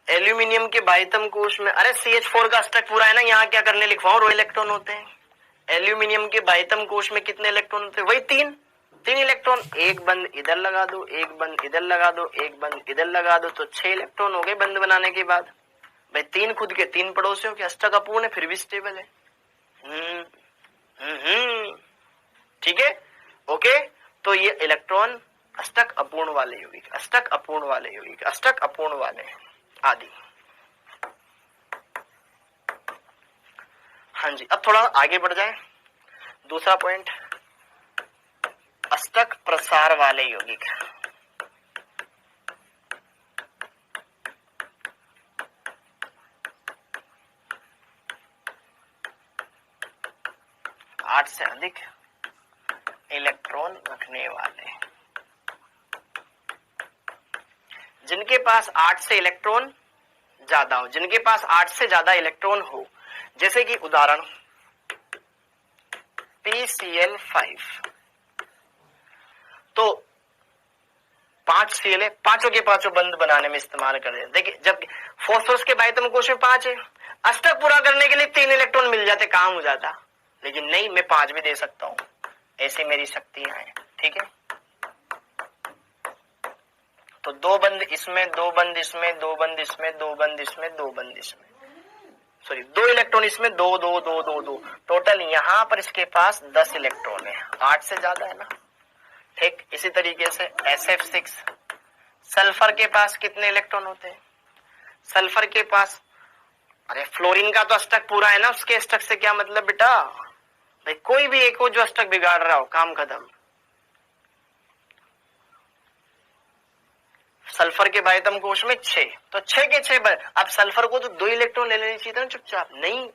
एल्यूमिनियम के बाह्यतम कोश में, अरे CH4 का अष्टक पूरा है ना, यहाँ क्या करने लिखवाऊं, रो इलेक्ट्रॉन होते हैं। एल्यूमिनियम के बाह्यतम कोश में कितने इलेक्ट्रॉन होते हैं? वही 3 इलेक्ट्रॉन। एक बंद इधर लगा दो, एक बंद इधर लगा दो, एक बंद इधर लगा दो, तो 6 इलेक्ट्रॉन हो गए बंद बनाने के बाद। भाई 3 खुद के 3 पड़ोसियों के, अष्टक अपूर्ण है, फिर भी स्टेबल है। ठीक है, ओके। तो ये इलेक्ट्रॉन अष्टक अपूर्ण वाले यौगिक, अष्टक अपूर्ण वाले यौगिक, अष्टक अपूर्ण वाले आदि। हाँ जी, अब थोड़ा आगे बढ़ जाए, दूसरा पॉइंट, अष्टक प्रसार वाले यौगिक। आठ से अधिक इलेक्ट्रॉन रखने वाले, जिनके पास 8 से इलेक्ट्रॉन ज्यादा हो, जिनके पास 8 से ज्यादा इलेक्ट्रॉन हो, जैसे कि उदाहरण PCl5, तो 5 Cl है, पांचों के पांचों बंद बनाने में इस्तेमाल कर रहे हैं। देखिए, जब फास्फोरस के बाह्यतम कोश में 5 है, अष्टक पूरा करने के लिए 3 इलेक्ट्रॉन मिल जाते, काम हो जाता, लेकिन नहीं, मैं 5 भी दे सकता हूं, ऐसी मेरी शक्तियां हैं। ठीक है, तो 2 बंद इसमें, 2 बंद इसमें, 2 बंद इसमें, 2 बंद इसमें, 2 बंद इसमें, सॉरी 2 इलेक्ट्रॉन इसमें, 2 2 2 2 2, टोटल यहाँ पर इसके पास 10 इलेक्ट्रॉन है, 8 से ज्यादा है ना। ठीक, इसी तरीके से SF6, सल्फर के पास कितने इलेक्ट्रॉन होते हैं? सल्फर के पास, अरे फ्लोरीन का तो अष्टक पूरा है ना, उसके अष्टक से क्या मतलब बेटा? भाई कोई भी एक हो जो अष्टक बिगाड़ रहा हो, काम खत्म। सल्फर के बाह्यतम कोश में 6, तो 6 के 6 अब सल्फर को तो 2 इलेक्ट्रॉन ले लेनी चाहिए था ना चुपचाप। नहीं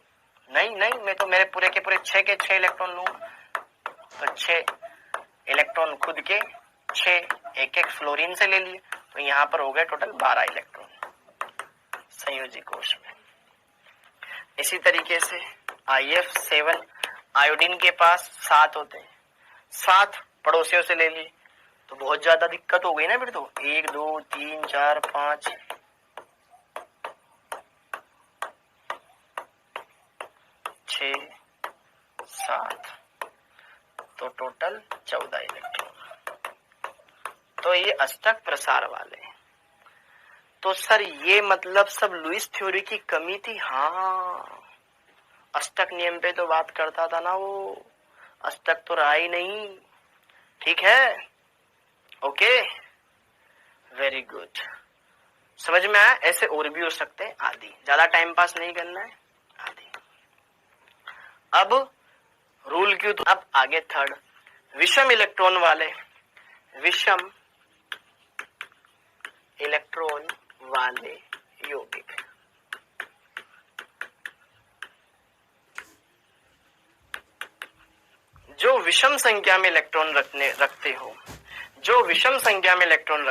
नहीं नहीं, मैं तो मेरे पूरे के पूरे 6 के 6 इलेक्ट्रॉन लूंगा। तो 6 इलेक्ट्रॉन खुद के, 6 एक एक फ्लोरीन से ले लिए, तो यहां पर हो गए टोटल 12 इलेक्ट्रॉन संयोजी कोश में। इसी तरीके से IF7, आयोडीन के पास 7 होते हैं, 7 पड़ोसियों से ले लिए, तो बहुत ज्यादा दिक्कत हो गई ना फिर तो। 1 2 3 4 5 6 7, तो टोटल 14 इलेक्ट्रॉन। तो ये अष्टक प्रसार वाले। तो सर ये मतलब सब लुईस थ्योरी की कमी थी? हाँ, अष्टक नियम पे तो बात करता था ना वो, अष्टक तो रहा ही नहीं। ठीक है, ओके, वेरी गुड, समझ में आया? ऐसे और भी हो सकते हैं आदि, ज्यादा टाइम पास नहीं करना है, आदि। अब रूल क्यों? तो अब आगे थर्ड, विषम इलेक्ट्रॉन वाले, विषम इलेक्ट्रॉन वाले यौगिक। जो विषम संख्या में इलेक्ट्रॉन रखते हो, जो विषम संख्या में इलेक्ट्रॉन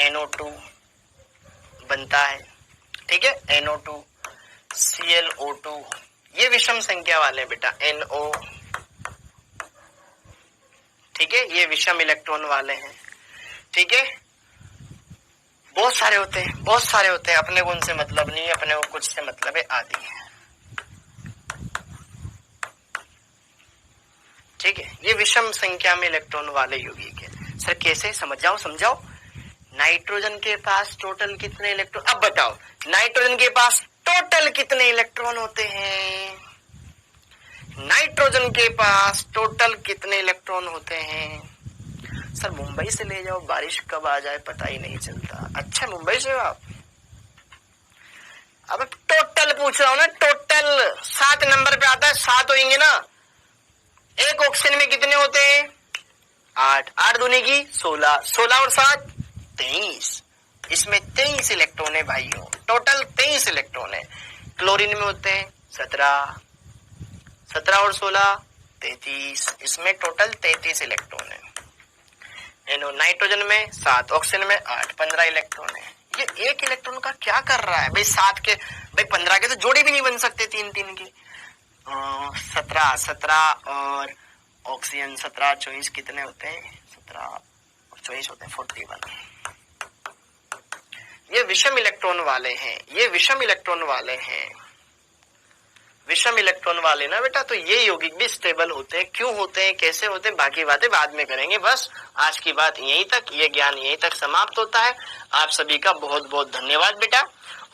NO2 बनता है, ठीक है, NO2 ClO2, ये विषम संख्या वाले बेटा, NO, ठीक है, ये विषम इलेक्ट्रॉन वाले हैं। ठीक है, बहुत सारे होते हैं, बहुत सारे होते हैं, अपने को उनसे मतलब नहीं है, अपने को कुछ से मतलब है, आदि है। ठीक है, ये विषम संख्या में इलेक्ट्रॉन वाले यौगिक है। सर कैसे? समझाओ समझाओ। नाइट्रोजन के पास टोटल कितने इलेक्ट्रॉन? अब बताओ, नाइट्रोजन के पास टोटल कितने इलेक्ट्रॉन होते हैं? नाइट्रोजन के पास टोटल कितने इलेक्ट्रॉन होते हैं? सर मुंबई से ले जाओ, बारिश कब आ जाए पता ही नहीं चलता। अच्छा, मुंबई से हो आप? अब टोटल पूछ रहा हूं ना, टोटल 7 नंबर पे आता है, 7 होंगे ना। एक ऑक्सीजन में कितने होते हैं? 8, 8 दूनी की 16, 16 और 7 23, इसमें 23 इलेक्ट्रॉन है भाइयों, टोटल 23 इलेक्ट्रॉन है। क्लोरीन में होते हैं 17, 17 और 16 33, इसमें टोटल 33 इलेक्ट्रॉन है। नाइट्रोजन में 7, ऑक्सीजन में 8, 15 इलेक्ट्रॉन है। ये एक इलेक्ट्रॉन का क्या कर रहा है भाई? 7 के भाई 15 के तो जोड़े भी नहीं बन सकते, 3 की। 17 17 और ऑक्सीजन 17 24 कितने होते हैं? 17 और 24 होते हैं 41। ये विषम इलेक्ट्रॉन वाले हैं, ये विषम इलेक्ट्रॉन वाले हैं, विषम इलेक्ट्रॉन वाले ना बेटा। तो ये यौगिक भी स्टेबल होते हैं। क्यों होते हैं, कैसे होते हैं, बाकी बातें बाद में करेंगे। बस आज की बात यहीं तक, ये ज्ञान यहीं तक समाप्त होता है। आप सभी का बहुत बहुत धन्यवाद बेटा।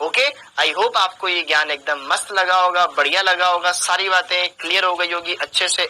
ओके, आई होप आपको ये ज्ञान एकदम मस्त लगा होगा, बढ़िया लगा होगा, सारी बातें क्लियर हो गई होगी, अच्छे से